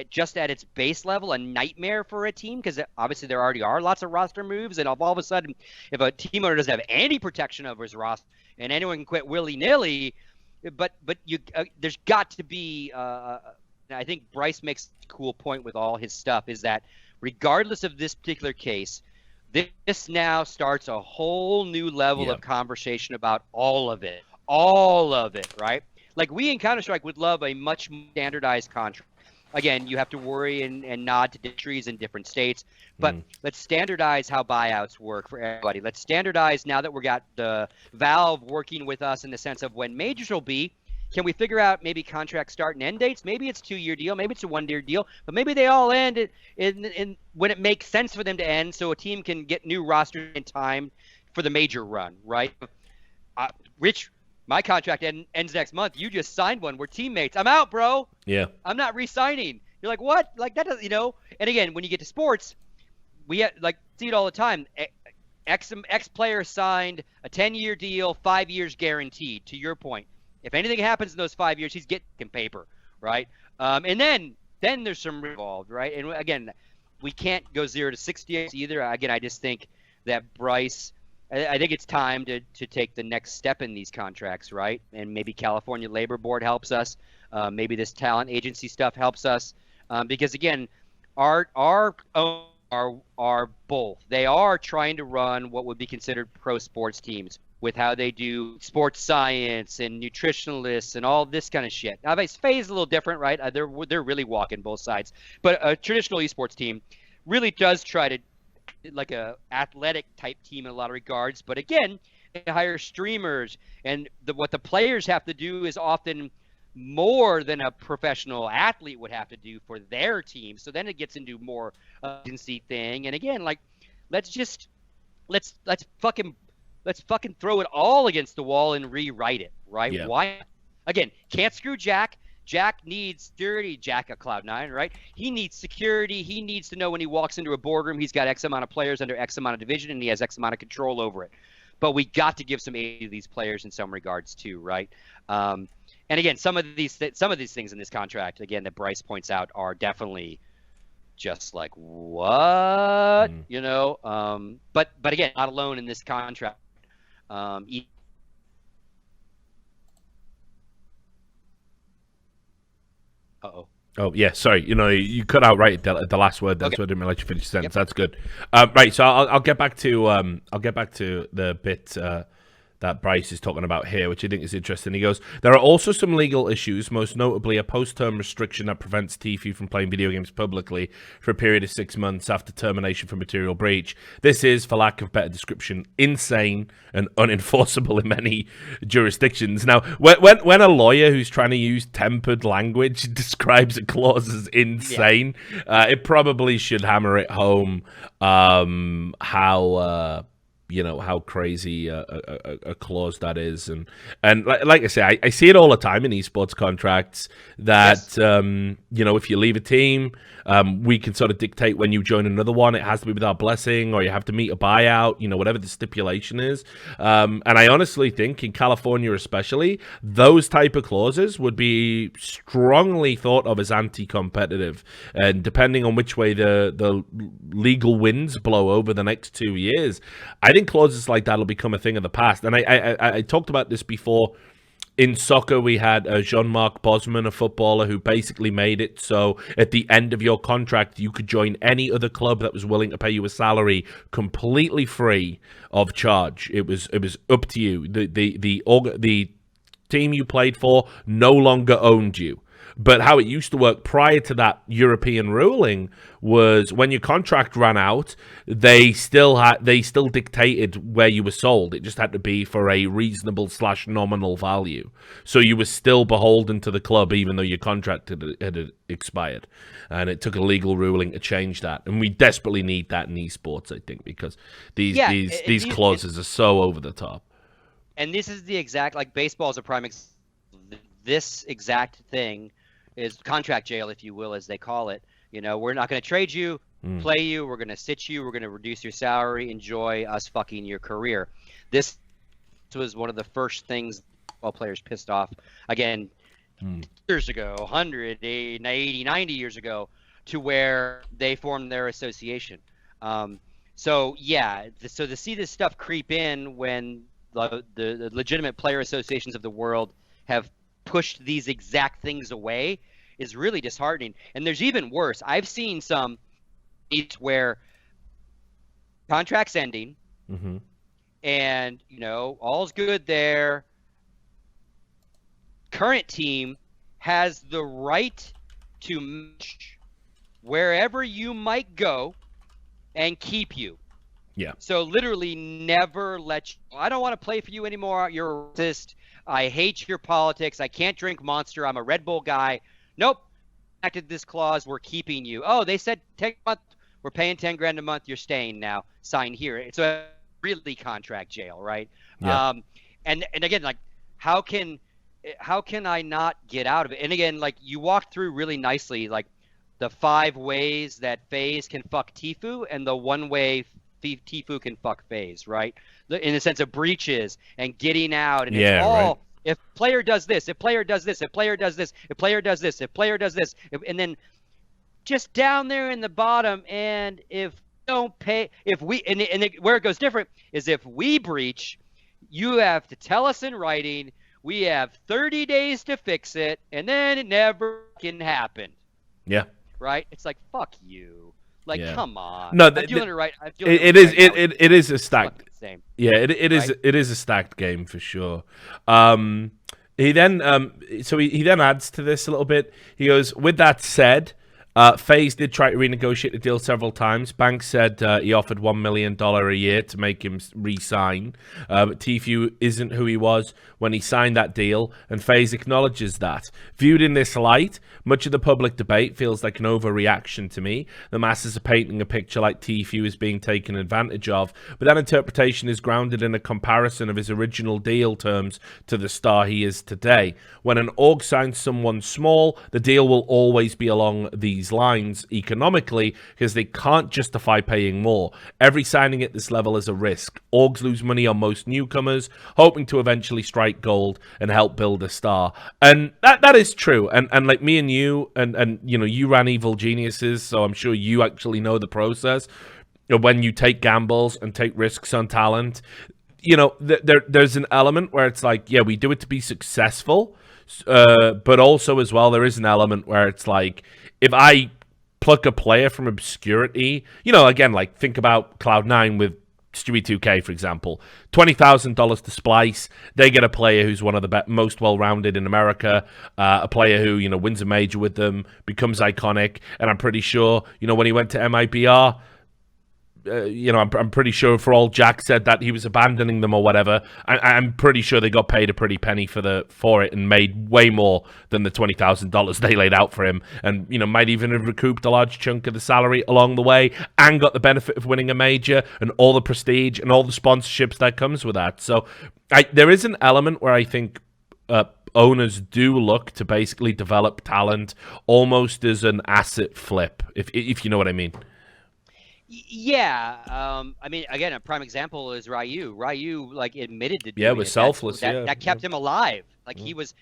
just at its base level a nightmare for a team, because obviously there already are lots of roster moves, and all of a sudden, if a team owner doesn't have any protection over his roster and anyone can quit willy-nilly, but there's got to be I think Bryce makes a cool point with all his stuff, is that regardless of this particular case, this now starts a whole new level of conversation about all of it, right? Like, we in Counter-Strike would love a much standardized contract. Again, you have to worry and nod to trees in different states, but let's standardize how buyouts work for everybody. Let's standardize, now that we got the Valve working with us in the sense of when majors will be, can we figure out maybe contract start and end dates? Maybe it's a 2-year deal, maybe it's a 1-year deal, but maybe they all end in when it makes sense for them to end, so a team can get new roster in time for the major run, right? Rich, my contract ends next month. You just signed one. We're teammates. I'm out, bro. Yeah. I'm not re-signing. You're like, what? Like, that doesn't, And again, when you get to sports, we see it all the time. X player signed a 10-year deal, 5 years guaranteed. To your point, if anything happens in those 5 years, he's getting paper, right? And then there's some involved, right? And again, we can't go 0 to 60 either. Again, I just think that Bryce, I think it's time to take the next step in these contracts, right? And maybe California Labor Board helps us. Maybe this talent agency stuff helps us, because again, our are both. They are trying to run what would be considered pro sports teams with how they do sports science and nutritionalists and all this kind of shit. Now, FaZe is a little different, right? They're really walking both sides, but a traditional esports team really does try to like a athletic type team in a lot of regards, but again, they hire streamers, and what the players have to do is often more than a professional athlete would have to do for their team. So then it gets into more agency thing, and again, let's fucking throw it all against the wall and rewrite it, right? Yeah. Why? Again, can't screw Jack. Jack needs security. Jack at Cloud9, right? He needs security. He needs to know when he walks into a boardroom, he's got X amount of players under X amount of division, and he has X amount of control over it. But we got to give some aid to these players in some regards too, right? And again, some of these things in this contract, again, that Bryce points out, are definitely just like, what? But again, not alone in this contract. Uh-oh. Oh, yeah, sorry. You cut out right at the last word. That's why I didn't let you finish the sentence. Yep. That's good. Right, so I'll get back to the bit that that Bryce is talking about here, which I think is interesting. He goes, there are also some legal issues, most notably a post-term restriction that prevents Tfue from playing video games publicly for a period of 6 months after termination for material breach. This is, for lack of better description, insane and unenforceable in many jurisdictions. Now, when a lawyer who's trying to use tempered language describes a clause as insane, it probably should hammer it home how crazy a clause that is, and like I say, I see it all the time in esports contracts that if you leave a team, we can sort of dictate when you join another one. It has to be with our blessing, or you have to meet a buyout, whatever the stipulation is. And I honestly think in California especially, those type of clauses would be strongly thought of as anti-competitive, and depending on which way the legal winds blow over the next 2 years, I think clauses like that will become a thing of the past. And I talked about this before. In soccer, we had Jean-Marc Bosman, a footballer, who basically made it so at the end of your contract, you could join any other club that was willing to pay you a salary completely free of charge. It was up to you. The team you played for no longer owned you. But how it used to work prior to that European ruling was when your contract ran out, they still dictated where you were sold. It just had to be for a reasonable / nominal value. So you were still beholden to the club even though your contract had expired. And it took a legal ruling to change that. And we desperately need that in esports, I think, because these clauses are so over the top. And this is the exact, like, baseball is a prime example. This exact thing is contract jail, if you will, as they call it. We're not going to trade you, play you. We're going to sit you. We're going to reduce your salary. Enjoy us fucking your career. This was one of the first things all players pissed off. Again, years ago, 180, 90 years ago, to where they formed their association. So to see this stuff creep in when the legitimate player associations of the world have pushed these exact things away is really disheartening. And there's even worse. I've seen some where contracts ending, and all's good there. Current team has the right to match wherever you might go and keep you. Yeah. So literally never let you. I don't want to play for you anymore. You're a racist. I hate your politics. I can't drink Monster. I'm a Red Bull guy. Nope. Acted this clause. We're keeping you. Oh, they said 10 month. We're paying 10 grand a month. You're staying now. Sign here. It's a really contract jail, right? Yeah. And again, like, how can I not get out of it? And again, like, you walked through really nicely, like, the 5 ways that FaZe can fuck Tfue and the 1 way Tfue can fuck FaZe, right? In the sense of breaches and getting out, and it's all right. If player does this, if player does this, if player does this, if player does this, if player does this, and then just down there in the bottom, and if don't pay, if we where it goes different is if we breach, you have to tell us in writing. We have 30 days to fix it, and then it never can happen. Yeah. Right? It's like, fuck you. Like, come on. No, I'm doing it right. It is a stacked. Yeah, it is a stacked game for sure. He then adds to this a little bit. He goes, with that said, FaZe did try to renegotiate the deal several times. Banks said he offered $1 million a year to make him re-sign. But Tfue isn't who he was when he signed that deal, and FaZe acknowledges that. Viewed in this light, much of the public debate feels like an overreaction to me. The masses are painting a picture like Tfue is being taken advantage of, but that interpretation is grounded in a comparison of his original deal terms to the star he is today. When an org signs someone small, the deal will always be along these lines economically because they can't justify paying more. Every signing at this level is a risk. Orgs lose money on most newcomers, hoping to eventually strike gold and help build a star. And that is true. And like me and you, and you ran Evil Geniuses, so I'm sure you actually know the process. When you take gambles and take risks on talent, there's an element where it's like, yeah, we do it to be successful, but also as well, there is an element where it's like, if I pluck a player from obscurity, again, like think about Cloud9 with Stewie 2K, for example, $20,000 to splice. They get a player who's one of the most well-rounded in America, a player who, you know, wins a major with them, becomes iconic, and I'm pretty sure, you know, when he went to MIBR, you know, I'm pretty sure for all Jack said that he was abandoning them or whatever. I'm pretty sure they got paid a pretty penny for it and made way more than the $20,000 they laid out for him, and you know, might even have recouped a large chunk of the salary along the way and got the benefit of winning a major and all the prestige and all the sponsorships that comes with that. So there is an element where I think owners do look to basically develop talent almost as an asset flip, if you know what I mean. Yeah, I mean, again, a prime example is Ryu. Ryu, like, admitted to doing was it. selfless. That kept him alive. Like, he was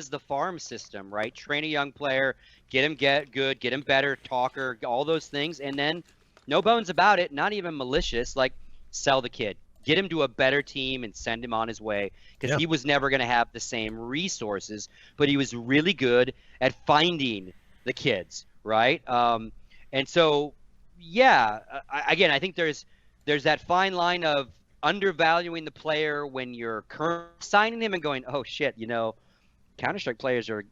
the farm system, right? Train a young player, get him good, get him better, talker, all those things, and then no bones about it, not even malicious. Like, sell the kid, get him to a better team, and send him on his way, because he was never going to have the same resources, but he was really good at finding the kids, right? And so. Yeah, again, I think there's that fine line of undervaluing the player when you're signing them and going, oh shit, you know, Counter-Strike players are,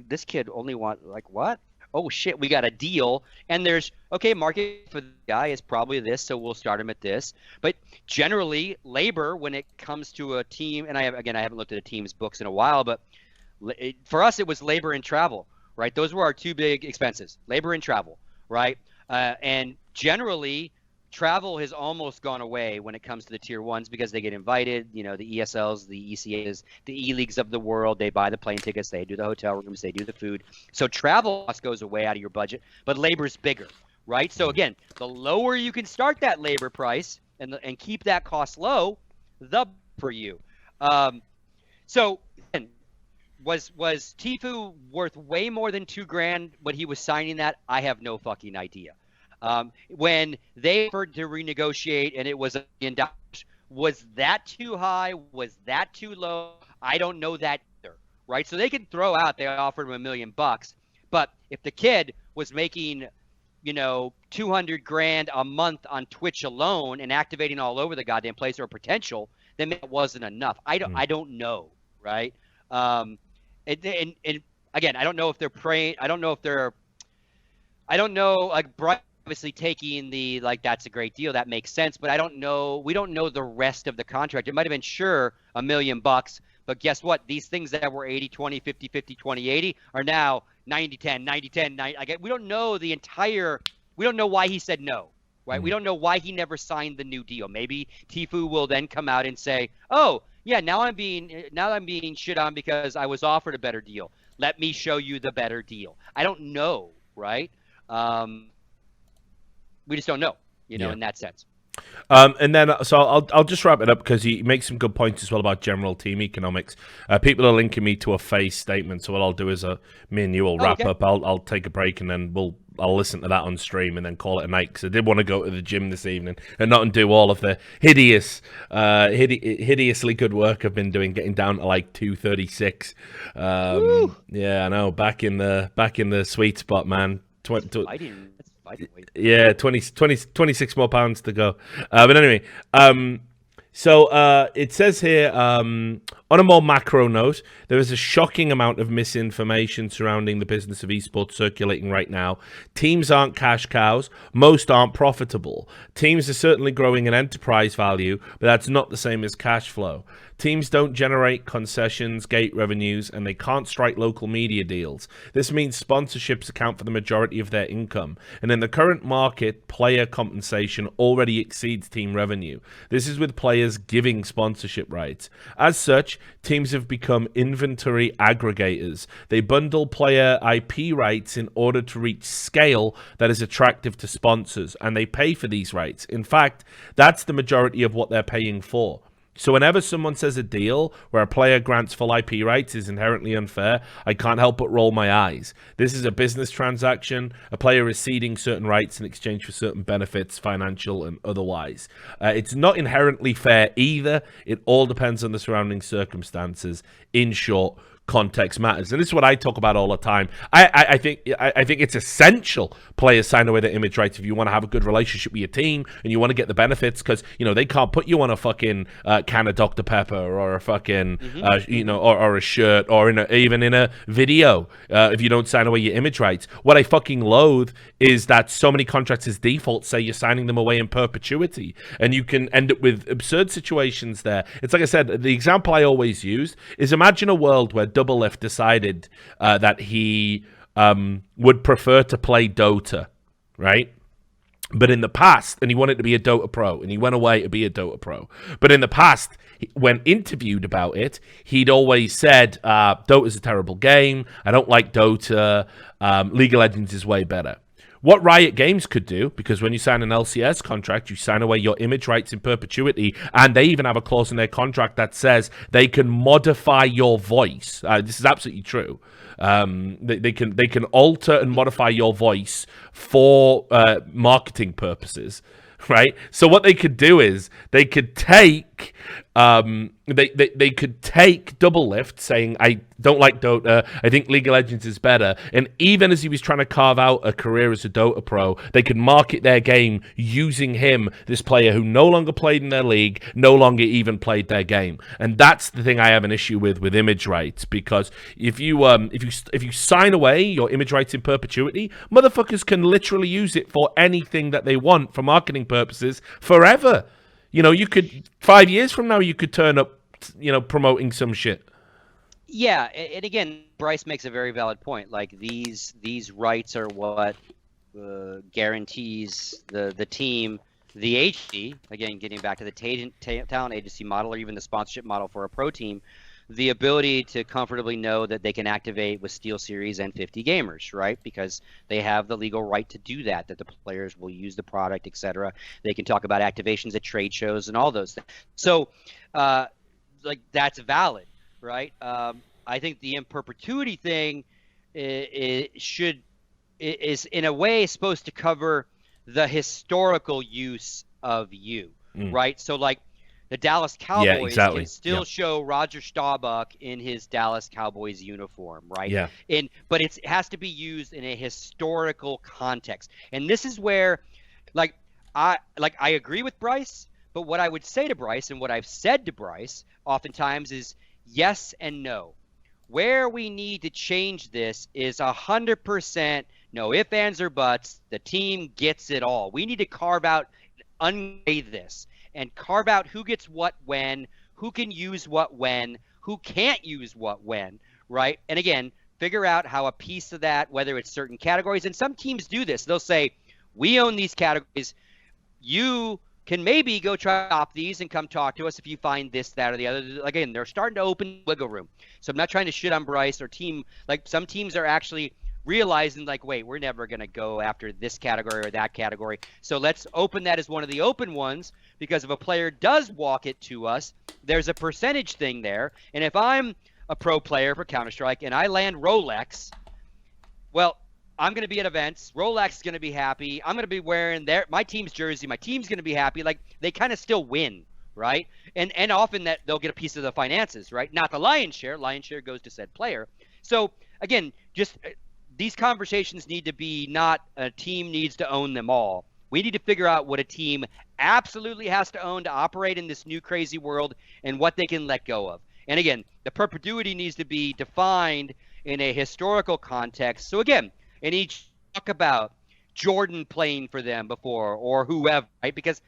this kid only want, like, what? Oh shit, we got a deal. And there's, okay, market for the guy is probably this, so we'll start him at this. But generally, labor, when it comes to a team, and I haven't looked at a team's books in a while, but for us it was labor and travel, right? Those were our two big expenses, labor and travel, right? And generally, travel has almost gone away when it comes to the tier ones, because they get invited, you know, the ESLs, the ECAs, the E-Leagues of the world, they buy the plane tickets, they do the hotel rooms, they do the food. So travel cost goes away out of your budget, but labor's bigger, right? So again, the lower you can start that labor price and keep that cost low, the for you. So was Tfue worth way more than $2,000 when he was signing that? I have no fucking idea. When they offered to renegotiate and it was $1 million, was that too high? Was that too low? I don't know that either, right? So they can throw out, they offered him $1 million, but if the kid was making, you know, $200,000 a month on Twitch alone and activating all over the goddamn place, or potential, then that wasn't enough. I don't know, right? And again, I don't know if they're praying. I don't know, like, Brian obviously taking the, like, that's a great deal, that makes sense, but I don't know, we don't know the rest of the contract. It might have been, sure, $1 million, but guess what? These things that were 80-20, 50-50, 20-80 are now 90-10, 90-10, 90. Like, we don't know we don't know why he said no, right? We don't know why he never signed the new deal. Maybe Tfue will then come out and say, oh, yeah, now I'm being shit on because I was offered a better deal. Let me show you the better deal. I don't know, right? We just don't know, you know, in that sense. And then, so I'll just wrap it up, because he makes some good points as well about general team economics. People are linking me to a FaZe statement, so what I'll do is me and you will wrap up. I'll take a break, and then I'll listen to that on stream and then call it a night, because I did want to go to the gym this evening and not undo all of the hideously good work I've been doing, getting down to like 236. Yeah, I know, back in the sweet spot, man. Yeah, 26 more pounds to go. But anyway, so it says here, on a more macro note, there is a shocking amount of misinformation surrounding the business of esports circulating right now. Teams aren't cash cows. Most aren't profitable. Teams are certainly growing in enterprise value, but that's not the same as cash flow. Teams don't generate concessions, gate revenues, and they can't strike local media deals. This means sponsorships account for the majority of their income. And in the current market, player compensation already exceeds team revenue. This is with players giving sponsorship rights. As such, teams have become inventory aggregators. They bundle player IP rights in order to reach scale that is attractive to sponsors, and they pay for these rights. In fact, that's the majority of what they're paying for. So whenever someone says a deal where a player grants full IP rights is inherently unfair, I can't help but roll my eyes. This is a business transaction. A player is ceding certain rights in exchange for certain benefits, financial and otherwise. It's not inherently fair either. It all depends on the surrounding circumstances. In short, context matters, and this is what I talk about all the time. I think it's essential players sign away their image rights if you want to have a good relationship with your team and you want to get the benefits, because they can't put you on a fucking can of Dr. Pepper or a fucking or a shirt or even in a video if you don't sign away your image rights. What I fucking loathe is that so many contractors default say you're signing them away in perpetuity, and you can end up with absurd situations there. It's like I said, the example I always use is, imagine a world where Doublelift decided that he would prefer to play Dota, right? But in the past, and he wanted to be a Dota pro, and he went away to be a Dota pro. But in the past, when interviewed about it, he'd always said, Dota's a terrible game, I don't like Dota, League of Legends is way better. What Riot Games could do, because when you sign an LCS contract, you sign away your image rights in perpetuity, and they even have a clause in their contract that says they can modify your voice. This is absolutely true. They can alter and modify your voice for marketing purposes, right? So what they could do is they could take they could take Doublelift saying, I don't like Dota, I think League of Legends is better, and even as he was trying to carve out a career as a Dota pro, they could market their game using him, this player who no longer played in their league, no longer even played their game. And that's the thing I have an issue with image rights, because if you sign away your image rights in perpetuity, motherfuckers can literally use it for anything that they want for marketing purposes forever. You could 5 years from now, you could turn up, promoting some shit. Yeah, and again, Bryce makes a very valid point. Like these rights are what guarantees the team, the agency. Again, getting back to the talent agency model, or even the sponsorship model for a pro team, the ability to comfortably know that they can activate with Steel Series and 50 gamers, right? Because they have the legal right to do that the players will use the product, etc. They can talk about activations at trade shows and all those things. So, that's valid, right? I think the in perpetuity thing is in a way supposed to cover the historical use of you, right? So, like, the Dallas Cowboys can still show Roger Staubach in his Dallas Cowboys uniform, right? Yeah. But it has to be used in a historical context. And this is where, I agree with Bryce, but what I would say to Bryce, and what I've said to Bryce oftentimes, is yes and no. Where we need to change this is 100% no ifs, ands, or buts. The team gets it all. We need to carve out, ungrade this, and carve out who gets what when, who can use what when, who can't use what when, right? And again, figure out how a piece of that, whether it's certain categories, and some teams do this. They'll say, we own these categories. You can maybe go try to opt these and come talk to us if you find this, that, or the other. Again, they're starting to open wiggle room. So I'm not trying to shit on Bryce or team. Like, some teams are actually realizing, like, wait, we're never going to go after this category or that category. So let's open that as one of the open ones, because if a player does walk it to us, there's a percentage thing there. And if I'm a pro player for Counter-Strike and I land Rolex, well, I'm going to be at events. Rolex is going to be happy. I'm going to be wearing my team's jersey. My team's going to be happy. Like, they kind of still win, right? And often that they'll get a piece of the finances, right? Not the lion's share. Lion's share goes to said player. So, again, just these conversations need to be not a team needs to own them all. We need to figure out what a team absolutely has to own to operate in this new crazy world, and what they can let go of. And again, the perpetuity needs to be defined in a historical context. So again, and each talk about Jordan playing for them before, or whoever, right? Because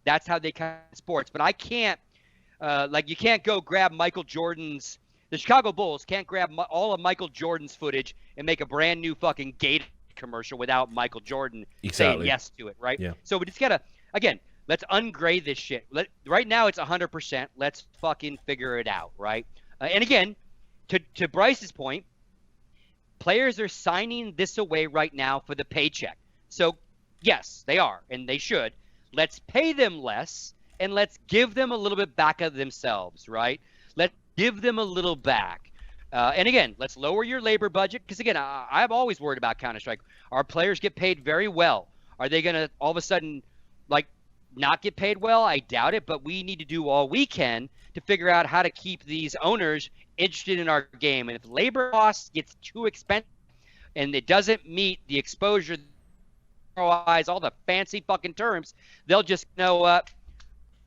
that's how they kind of sports. But I can't, you can't go grab Michael Jordan's. The Chicago Bulls can't grab all of Michael Jordan's footage and make a brand new fucking Gator commercial without Michael Jordan saying yes to it, right? Yeah. So we just gotta, again, let's ungrade this shit. Right now it's 100%. Let's fucking figure it out, right? And again, to Bryce's point, players are signing this away right now for the paycheck. So yes, they are, and they should. Let's pay them less, and let's give them a little bit back of themselves, right? Let's give them a little back. And again, let's lower your labor budget, because again, I'm always worried about Counter-Strike. Our players get paid very well. Are they going to all of a sudden, not get paid well? I doubt it, but we need to do all we can to figure out how to keep these owners interested in our game. And if labor costs gets too expensive and it doesn't meet the exposure, ROIs, all the fancy fucking terms, they'll just know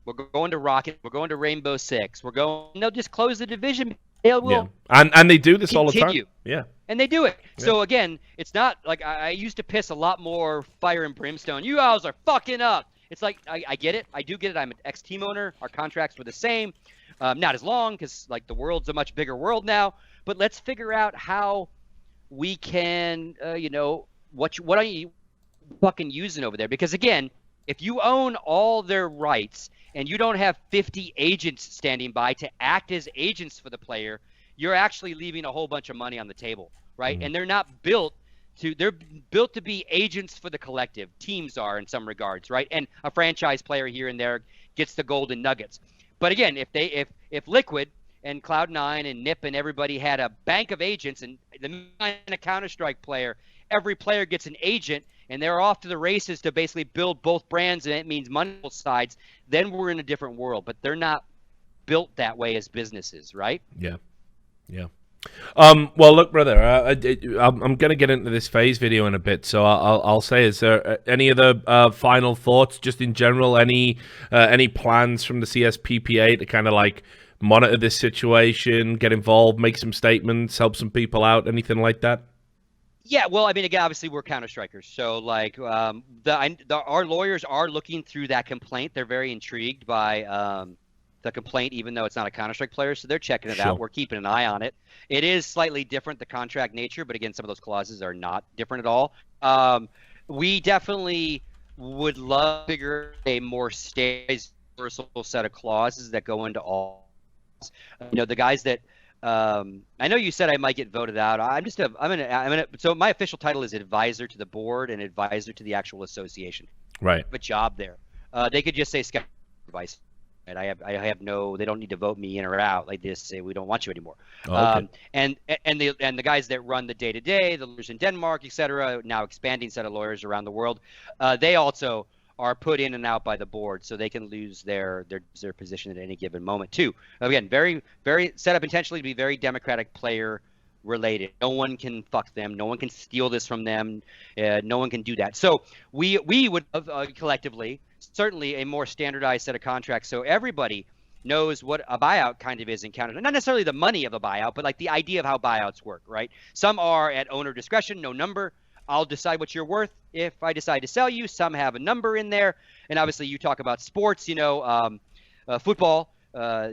we're going to Rocket, we're going to Rainbow Six, they'll just close the division. They will and they do this continue. all the time. Yeah. And they do it. Yeah. So again, it's not like I used to piss a lot more fire and brimstone. You guys are fucking up. It's like, I get it. I do get it. I'm an ex-team owner. Our contracts were the same. Not as long because like the world's a much bigger world now. But let's figure out how we can, what are you fucking using over there? Because again, if you own all their rights and you don't have 50 agents standing by to act as agents for the player, you're actually leaving a whole bunch of money on the table, right? And they're not built they're built to be agents for the collective. Teams are in some regards, right? And a franchise player here and there gets the golden nuggets. But again, if Liquid and Cloud9 and Nip and everybody had a bank of agents, and a Counter-Strike player, every player gets an agent, and they're off to the races to basically build both brands, and it means money on both sides, then we're in a different world. But they're not built that way as businesses, right? Yeah. Well, look, brother, I'm going to get into this FaZe video in a bit, so I'll say, is there any other final thoughts, just in general, any plans from the CSPPA to kind of like monitor this situation, get involved, make some statements, help some people out, anything like that? Yeah, well, I mean, again, obviously we're Counter-Strikers, so like our lawyers are looking through that complaint. They're very intrigued by the complaint, even though it's not a Counter-Strike player, so they're checking it out. We're keeping an eye on it. It is slightly different, the contract nature, but again, some of those clauses are not different at all. We definitely would love to figure a more standardized, universal set of clauses that go into all. The guys that I know you said I might get voted out. So my official title is advisor to the board and advisor to the actual association. Right. I have a job there. They could just say advice. And I have no. They don't need to vote me in or out. Like this, say we don't want you anymore. Okay. And the guys that run the day to day, the lawyers in Denmark, etc. Now expanding set of lawyers around the world, they also are put in and out by the board, so they can lose their position at any given moment too. Again, very very set up intentionally to be very democratic player related. No one can fuck them. No one can steal this from them. No one can do that. So we would collectively. Certainly a more standardized set of contracts so everybody knows what a buyout kind of is in Canada. Not necessarily the money of a buyout, but like the idea of how buyouts work, right? Some are at owner discretion, no number. I'll decide what you're worth if I decide to sell you. Some have a number in there. And obviously you talk about sports, football,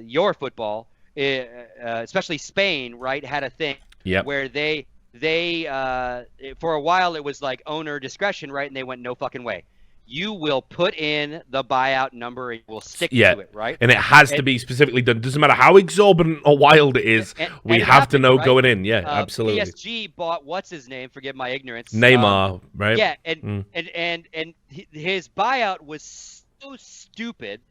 your football, especially Spain, right, had a thing where they for a while it was like owner discretion, right? And they went no fucking way. You will put in the buyout number and we'll stick to it, right? And it has to be specifically done. Doesn't matter how exorbitant or wild it is, we have to know, right? Going in. Yeah, absolutely. PSG bought, what's his name? Forgive my ignorance. Neymar, right? Yeah, and his buyout was so stupid.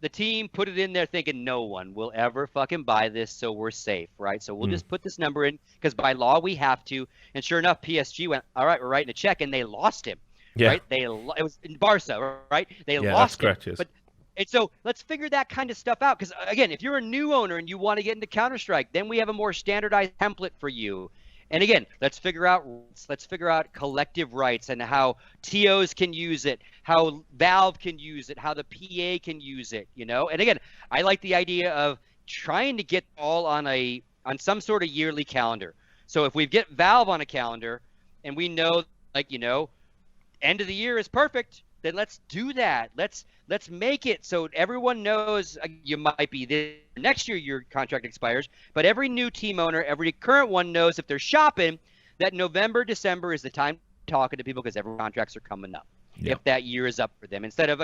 The team put it in there thinking no one will ever fucking buy this, so we're safe, right? So we'll just put this number in because by law we have to. And sure enough, PSG went, all right, we're writing a check, and they lost him. Yeah. Right? It was in Barca, right? They lost it. Correct, yes. And so let's figure that kind of stuff out. Because again, if you're a new owner and you want to get into Counter-Strike, then we have a more standardized template for you. And again, let's figure out collective rights and how TOs can use it, how Valve can use it, how the PA can use it, And again, I like the idea of trying to get all on some sort of yearly calendar. So if we get Valve on a calendar and we know, end of the year is perfect, then let's do that. Let's make it so everyone knows you might be there next year your contract expires, but every new team owner, every current one knows if they're shopping that November, December is the time talking to people because every contracts are coming up. If that year is up for them instead of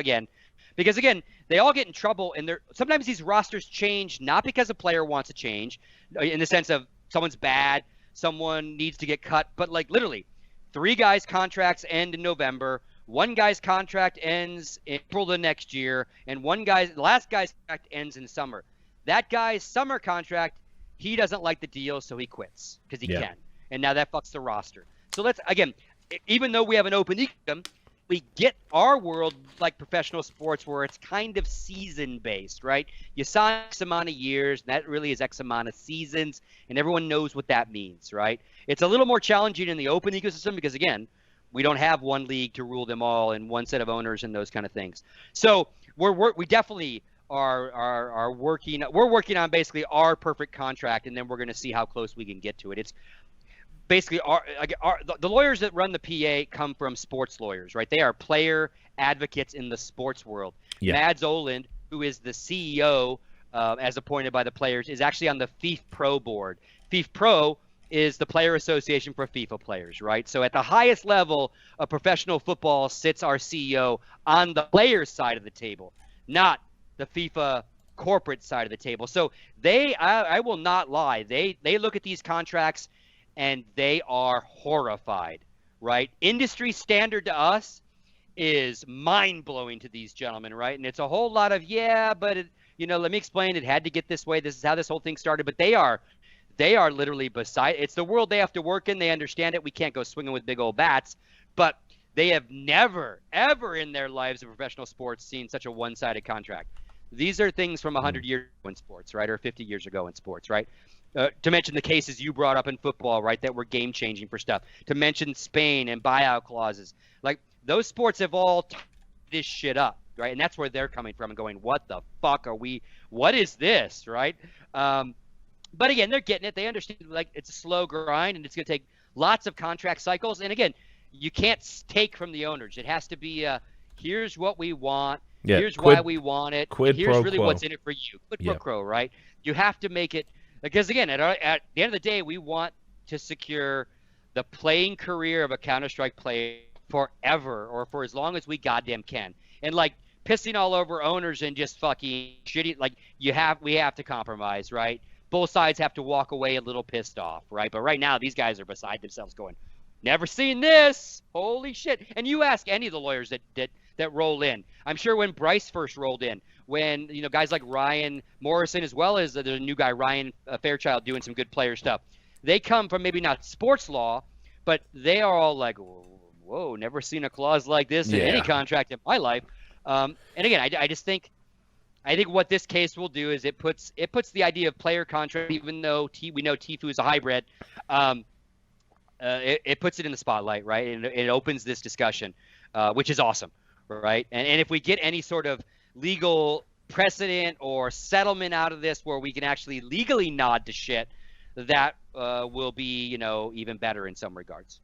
because they all get in trouble and sometimes these rosters change not because a player wants to change in the sense of someone's bad, someone needs to get cut, but like literally 3 guys' contracts end in November. 1 guy's contract ends in April the next year, and last guy's contract ends in summer. That guy's summer contract, he doesn't like the deal, so he quits because he can. And now that fucks the roster. So let's even though we have an open ecosystem, we get our world like professional sports where it's kind of season based, right? You sign X amount of years, and that really is X amount of seasons, and everyone knows what that means, right? It's a little more challenging in the open ecosystem because, again, we don't have one league to rule them all and one set of owners and those kind of things. So we definitely are working. We're working on basically our perfect contract, and then we're going to see how close we can get to it. It's basically the lawyers that run the PA come from sports lawyers, right? They are player advocates in the sports world. Yeah. Mads Oland, who is the CEO as appointed by the players, is actually on the FIFA Pro board. FIFA Pro is the player association for FIFA players, right? So at the highest level of professional football sits our CEO on the players' side of the table, not the FIFA corporate side of the table. So I will not lie, they look at these contracts and they are horrified, right? Industry standard to us is mind-blowing to these gentlemen, right? And it's a whole lot of, but let me explain, it had to get this way, this is how this whole thing started. But they are literally beside, it's the world they have to work in, they understand it. We can't go swinging with big old bats, but they have never, ever in their lives of professional sports seen such a one-sided contract. These are things from 100 years ago in sports, right? Or 50 years ago in sports, right? To mention the cases you brought up in football, right, that were game-changing for stuff. To mention Spain and buyout clauses. Like, those sports have all tied this shit up, right? And that's where they're coming from and going, what the fuck are we – what is this, right? But, again, they're getting it. They understand, like, it's a slow grind, and it's going to take lots of contract cycles. And, again, you can't take from the owners. It has to be here's what we want. Yeah, here's why we want it. Here's really quo. What's in it for you. Quid pro quo, right? You have to make it – because, again, at the end of the day, we want to secure the playing career of a Counter-Strike player forever or for as long as we goddamn can. And, like, pissing all over owners and just fucking shitty, like, we have to compromise, right? Both sides have to walk away a little pissed off, right? But right now, these guys are beside themselves going, never seen this. Holy shit. And you ask any of the lawyers that roll in. I'm sure when Bryce first rolled in, when guys like Ryan Morrison, as well as the new guy Ryan Fairchild doing some good player stuff, they come from maybe not sports law, but they are all like, whoa, never seen a clause like this in any contract in my life. And again, I just think what this case will do is it puts the idea of player contract, even though we know Tfue is a hybrid, it puts it in the spotlight, right? And it opens this discussion, which is awesome, right? And if we get any sort of legal precedent or settlement out of this where we can actually legally nod to shit, that will be, even better in some regards.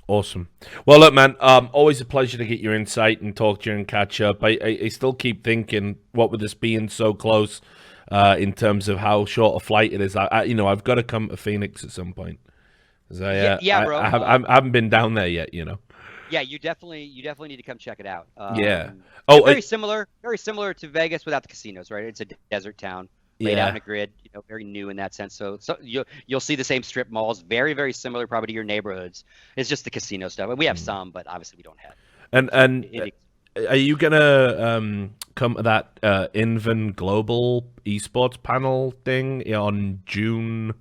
Awesome. Well, look, man, always a pleasure to get your insight and talk to you and catch up. I still keep thinking, what with this being so close in terms of how short a flight it is, I've got to come to Phoenix at some point. Bro. I haven't been down there yet, Yeah, you definitely need to come check it out. Very similar to Vegas without the casinos, right? It's a desert town laid out in a grid, very new in that sense. So you'll see the same strip malls, very, very similar probably to your neighborhoods. It's just the casino stuff. And we have some, but obviously we don't have. And are you gonna come to that Inven Global eSports panel thing on June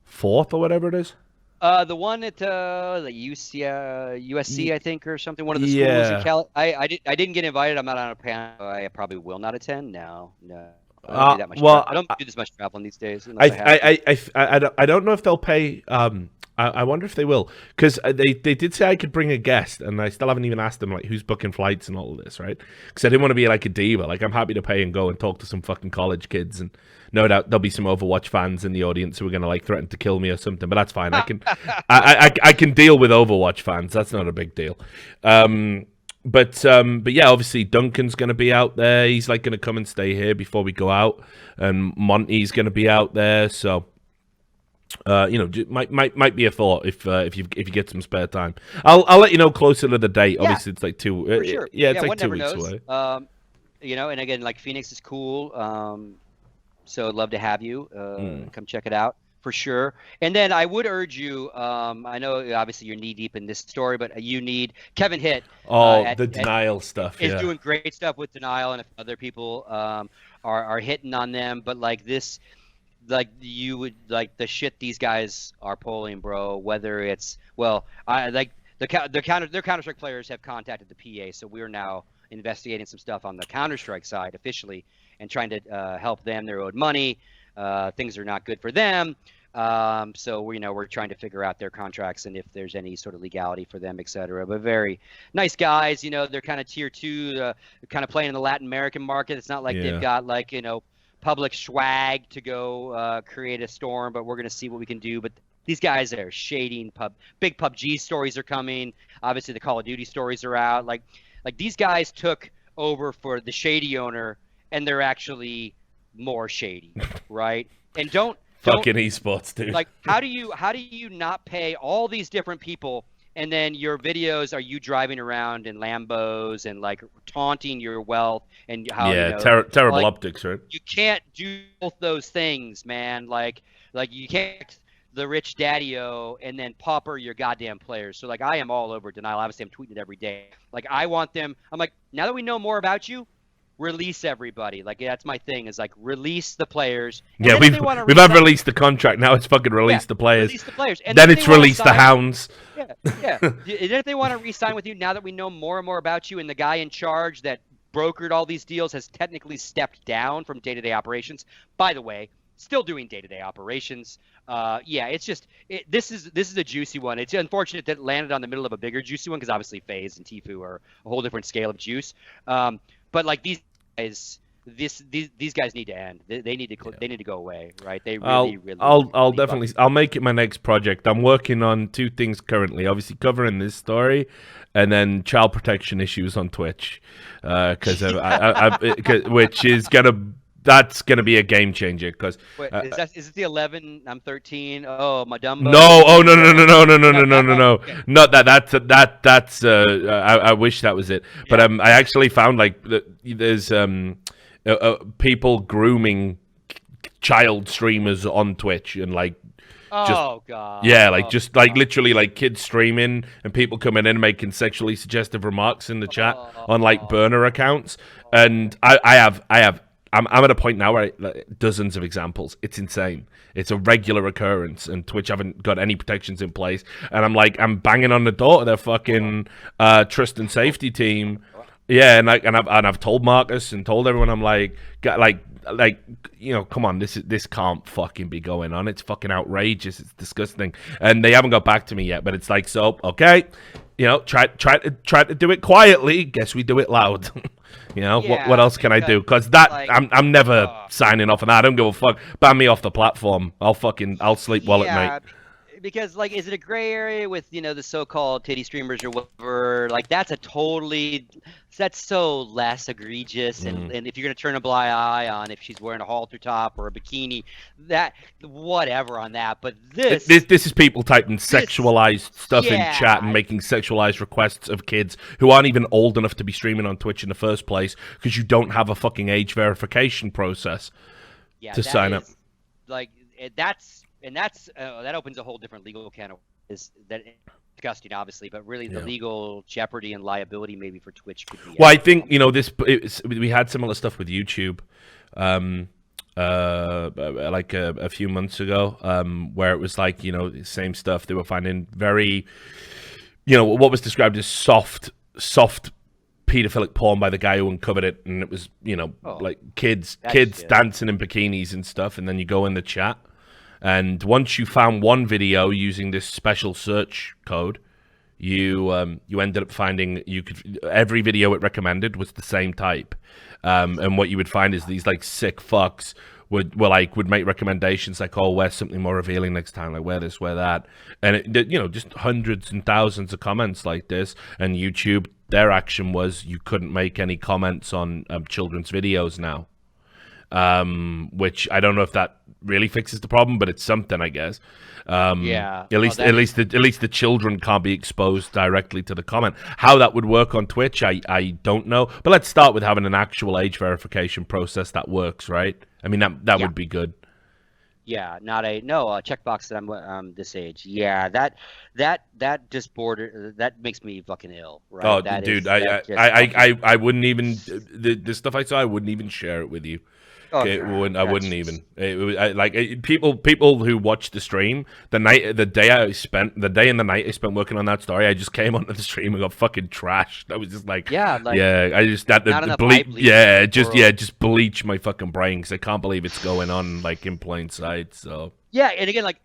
4th or whatever it is? The one at the USC, I think, or something. One of the schools in Cali. I didn't get invited. I'm not on a panel. I probably will not attend. No. I don't do that much. I don't do this much traveling these days. I don't know if they'll pay. I wonder if they will, because they did say I could bring a guest, and I still haven't even asked them like who's booking flights and all of this, right? Because I didn't want to be like a diva. Like, I'm happy to pay and go and talk to some fucking college kids, and no doubt there'll be some Overwatch fans in the audience who are going to like threaten to kill me or something. But that's fine. I can I can deal with Overwatch fans. That's not a big deal. But yeah, obviously Duncan's going to be out there. He's like going to come and stay here before we go out, and Monty's going to be out there. So. Might be a thought if you get some spare time. I'll let you know closer to the date. Yeah. Obviously, it's like two. For sure. It's like 2 weeks away. And again, like Phoenix is cool. So I'd love to have you come check it out for sure. And then I would urge you. I know obviously you're knee deep in this story, but you need Kevin Hitt. The denial stuff. Is doing great stuff with denial, and if other people are hitting on them, but like this. Like you would like the shit these guys are pulling, bro. Whether it's I like their Counter-Strike players have contacted the PA, so we're now investigating some stuff on the Counter-Strike side officially and trying to help them. They're owed money. Things are not good for them. So we're trying to figure out their contracts and if there's any sort of legality for them, etc. But very nice guys. They're kind of tier 2, kind of playing in the Latin American market. It's not like they've got like public swag to go create a storm, but we're gonna see what we can do. But these guys are Shady and big PUBG stories are coming. Obviously, the Call of Duty stories are out. Like these guys took over for the Shady owner, and they're actually more shady, right? And don't fucking eSports, dude. Like, how do you not pay all these different people, and then your videos are you driving around in Lambos and like taunting your wealth and how terrible like, optics, right? You can't do both those things, man. Like you can't the rich daddy-o and then pauper your goddamn players. So like I am all over denial. Obviously, I'm tweeting it every day. Like I want them. I'm like, now that we know more about you, release everybody. Like that's my thing. Is like release the players. Yeah, we've had released the contract. Now it's fucking release the players. Release the players. And then it's release the hounds. Yeah. And if they want to re-sign with you, now that we know more and more about you, and the guy in charge that brokered all these deals has technically stepped down from day-to-day operations. By the way, still doing day-to-day operations. It's just this is a juicy one. It's unfortunate that it landed on the middle of a bigger juicy one because obviously FaZe and Tfue are a whole different scale of juice. But like these guys, these guys need to end. They need to go away, right? They really. I'll make it my next project. I'm working on 2 things currently. Obviously, covering this story, and then child protection issues on Twitch, because which is that's gonna be a game changer. Because is it the 11? I'm 13. Oh, my Dumbo. No. Oh no. Okay. Not that. That's. I wish that was it. But I actually found like there's people grooming child streamers on Twitch and like. God. Yeah, like just like literally like kids streaming and people coming in and making sexually suggestive remarks in the chat on like burner accounts, and I'm at a point now where dozens of examples. It's insane. It's a regular occurrence, and Twitch haven't got any protections in place. And I'm banging on the door of their fucking trust and safety team. Yeah, and I've told Marcus and told everyone. I'm like, come on, this can't fucking be going on. It's fucking outrageous. It's disgusting. And they haven't got back to me yet. But it's like, so okay, try to do it quietly. Guess we do it loud. What else can I do? Because that I'm never signing off on that. I don't give a fuck. Ban me off the platform. I'll sleep well at night. Because like, is it a gray area with the so-called titty streamers or whatever? Like that's so less egregious, and if you're gonna turn a blind eye on if she's wearing a halter top or a bikini, that whatever on that. But this is people typing sexualized stuff in chat and making sexualized requests of kids who aren't even old enough to be streaming on Twitch in the first place because you don't have a fucking age verification process to sign up. Like that opens a whole different legal can of disgusting, obviously, but really the legal jeopardy and liability maybe for Twitch could be. Well, I think we had similar stuff with YouTube, like a few months ago, where it was like the same stuff. They were finding very, what was described as soft pedophilic porn by the guy who uncovered it, and it was like kids dancing in bikinis and stuff, and then you go in the chat. And once you found one video using this special search code, you ended up finding every video it recommended was the same type. And what you would find is these like sick fucks would make recommendations like, oh, wear something more revealing next time, like wear this, wear that, and it, just hundreds and thousands of comments like this. And YouTube, their action was you couldn't make any comments on children's videos now. Which I don't know if that really fixes the problem, but it's something, I guess. At least the children can't be exposed directly to the comment. How that would work on Twitch, I don't know. But let's start with having an actual age verification process that works, right? I mean, that would be good. Yeah, not a checkbox that I'm this age. Yeah, that just that makes me fucking ill. Right? Oh, dude, I wouldn't even the stuff I saw. I wouldn't even share it with you. Oh, I wouldn't even. People who watched the stream, the day and the night I spent working on that story, I just came onto the stream and got fucking trashed. I was just like, I just had to bleach, just bleach my fucking brain because I can't believe it's going on like in plain sight. So. Yeah, and again, like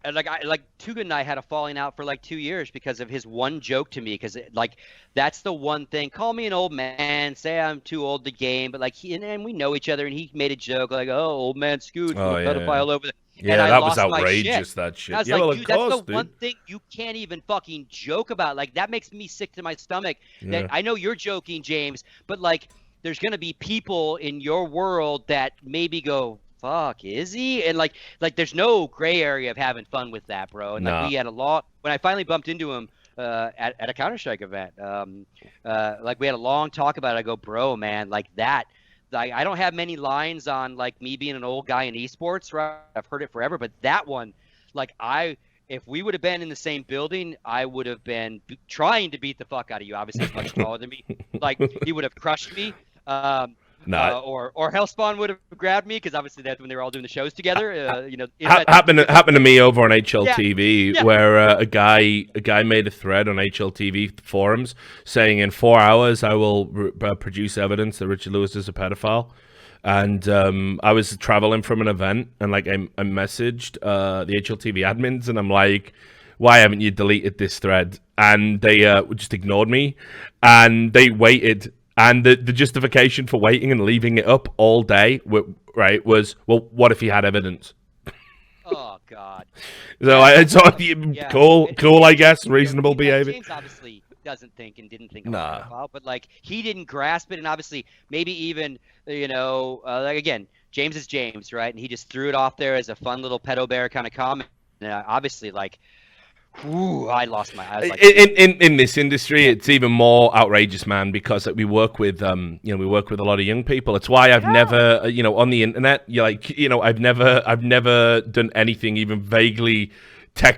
Tuga and I had a falling out for like 2 years because of his one joke to me. Because like that's the one thing. Call me an old man, say I'm too old to game, but like and we know each other, and he made a joke like, "Oh, old man Scoots, pedophile over there." Yeah, and that was outrageous. That shit. I was like, dude, that's the one thing you can't even fucking joke about. Like that makes me sick to my stomach. That I know you're joking, James, but like there's gonna be people in your world that maybe go, fuck, is he? And like there's no gray area of having fun with that, bro. And like we had a lot when I finally bumped into him at a Counter-Strike event. Like we had a long talk about it. I go, bro, man, like that. Like I don't have many lines on like me being an old guy in esports, right? I've heard it forever, but that one, like if we would have been in the same building, I would have been trying to beat the fuck out of you. Obviously, he's much taller than me. Like he would have crushed me. Or Hellspawn would have grabbed me because obviously that's when they were all doing the shows together. Happened to me over on HLTV where a guy made a thread on HLTV forums saying in 4 hours I will produce evidence that Richard Lewis is a pedophile. And I was traveling from an event and like I messaged the HLTV admins and I'm like, why haven't you deleted this thread? And they just ignored me and they waited. And the justification for waiting and leaving it up all day, right, was, well, what if he had evidence? Oh, God. So I thought, cool, I guess, reasonable behavior. James obviously doesn't think and didn't think about it, but like he didn't grasp it, and obviously maybe even like again, James is James, right? And he just threw it off there as a fun little pedo bear kind of comment. And obviously, like. Ooh, I lost my eyes. Like, in this industry, it's even more outrageous, man, because like, we work with we work with a lot of young people. It's why I've never, on the internet, I've never done anything even vaguely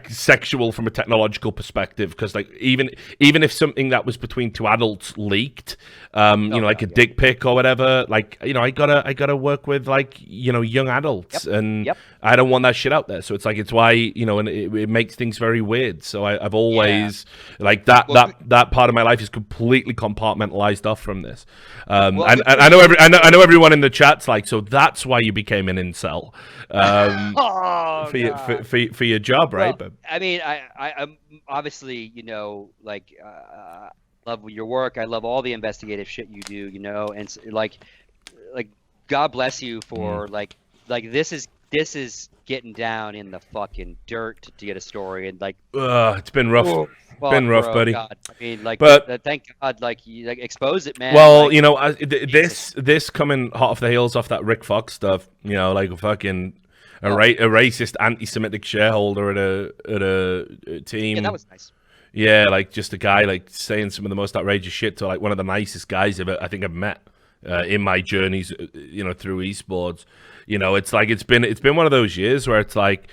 sexual from a technological perspective, because like even if something that was between two adults leaked, like a dick pic or whatever, like I gotta work with like young adults, and I don't want that shit out there. So it's like, it's why and it makes things very weird. So I've always like that part of my life is completely compartmentalized off from this. And I know everyone in the chat's like, so that's why you became an incel for your job, right? But I mean, I'm obviously, love your work. I love all the investigative shit you do, and like God bless you for like this is getting down in the fucking dirt to get a story, and like it's been rough. Been rough, buddy. God. I mean, like, but thank God, like you expose it, man. Well, this coming hot off the heels off that Rick Fox stuff, like a fucking a racist, anti-Semitic shareholder at a team. Yeah, that was nice. Yeah, like just a guy like saying some of the most outrageous shit to like one of the nicest guys I think I've met in my journeys, through esports. It's like it's been one of those years where it's like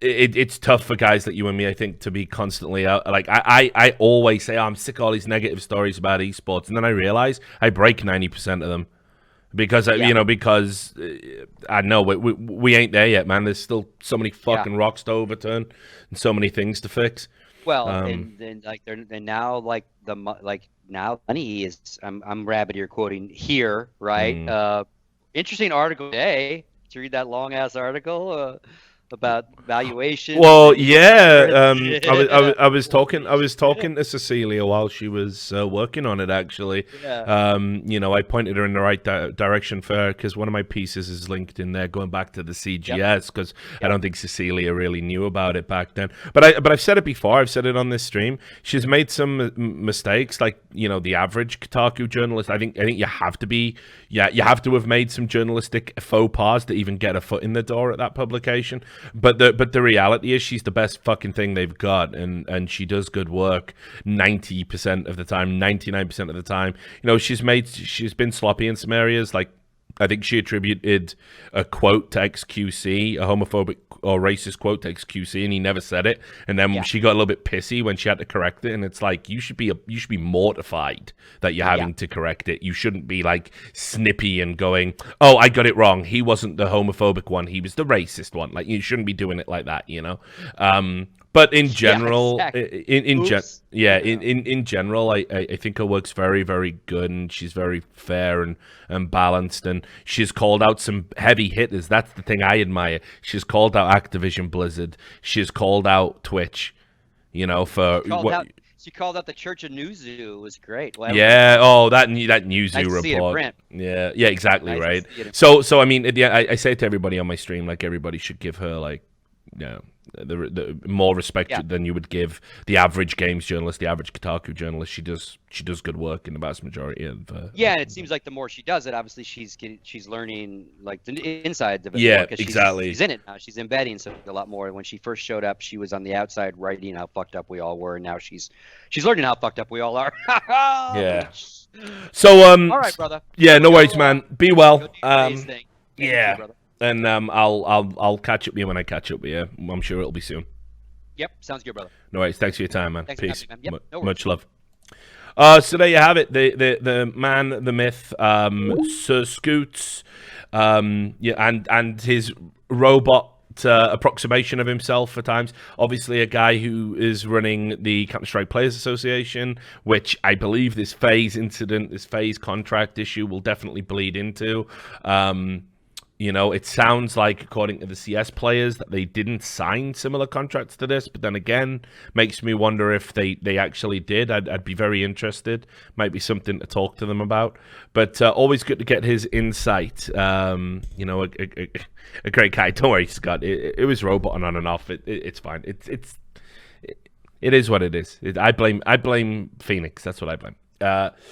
it's tough for guys like you and me, I think, to be constantly out. Like I always say, I'm sick of all these negative stories about esports, and then I realize I break 90% of them. Because because I know we ain't there yet, man. There's still so many fucking rocks to overturn and so many things to fix. Well, and then like now money is. I'm rabbit ear quoting here, right? Interesting article today. Did you read that long ass article about valuation? Well, yeah. I was talking to Cecilia while she was working on it. Actually, I pointed her in the right direction for her, because one of my pieces is linked in there, going back to the CGS, because I don't think Cecilia really knew about it back then. But I've said it before. I've said it on this stream. She's made some mistakes, like the average Kotaku journalist. I think you have to be. Yeah, you have to have made some journalistic faux pas to even get a foot in the door at that publication. But the reality is she's the best fucking thing they've got, and she does good work 90% of the time, 99% of the time. She's been sloppy in some areas, like I think she attributed a quote to XQC, a homophobic or racist quote to XQC, and he never said it. And then she got a little bit pissy when she had to correct it. And it's like, you should be mortified that you're having to correct it. You shouldn't be like snippy and going, "Oh, I got it wrong. He wasn't the homophobic one. He was the racist one." Like, you shouldn't be doing it like that, you know. But in general, in general, I think her work's very, very good, and she's very fair and balanced, and she's called out some heavy hitters. That's the thing I admire. She's called out Activision Blizzard. She's called out Twitch, you know, for she called out the Church of Newzoo. It was great. Well, that Newzoo report. Yeah, exactly, nice, right. So I mean, I say to everybody on my stream, like, everybody should give her, like, the more respect than you would give the average games journalist, the average Kotaku journalist. She does good work in the vast majority of. And it seems like the more she does it, obviously she's learning, like, the inside of it. Yeah, exactly. She's in it now. She's embedding something a lot more. When she first showed up, she was on the outside writing how fucked up we all were, and now she's learning how fucked up we all are. Yeah. So all right, brother. Yeah, no worries, man. Be well. You, brother. And I'll catch up with you when I catch up with you. I'm sure it'll be soon. Yep, sounds good, brother. No worries. Thanks for your time, man. Thanks Peace. For having me, man. Yep, much love. So there you have it. The man, the myth, SirScoots, and his robot approximation of himself at times. Obviously, a guy who is running the Counter-Strike Players Association, which I believe this FaZe incident, this FaZe contract issue will definitely bleed into. You know, it sounds like, according to the CS players, that they didn't sign similar contracts to this. But then again, makes me wonder if they actually did. I'd be very interested. Might be something to talk to them about. But always good to get his insight. You know, a great guy. Don't worry, Scott. It was roboting on and off. It's fine. It is what it is. I blame Phoenix. That's what I blame.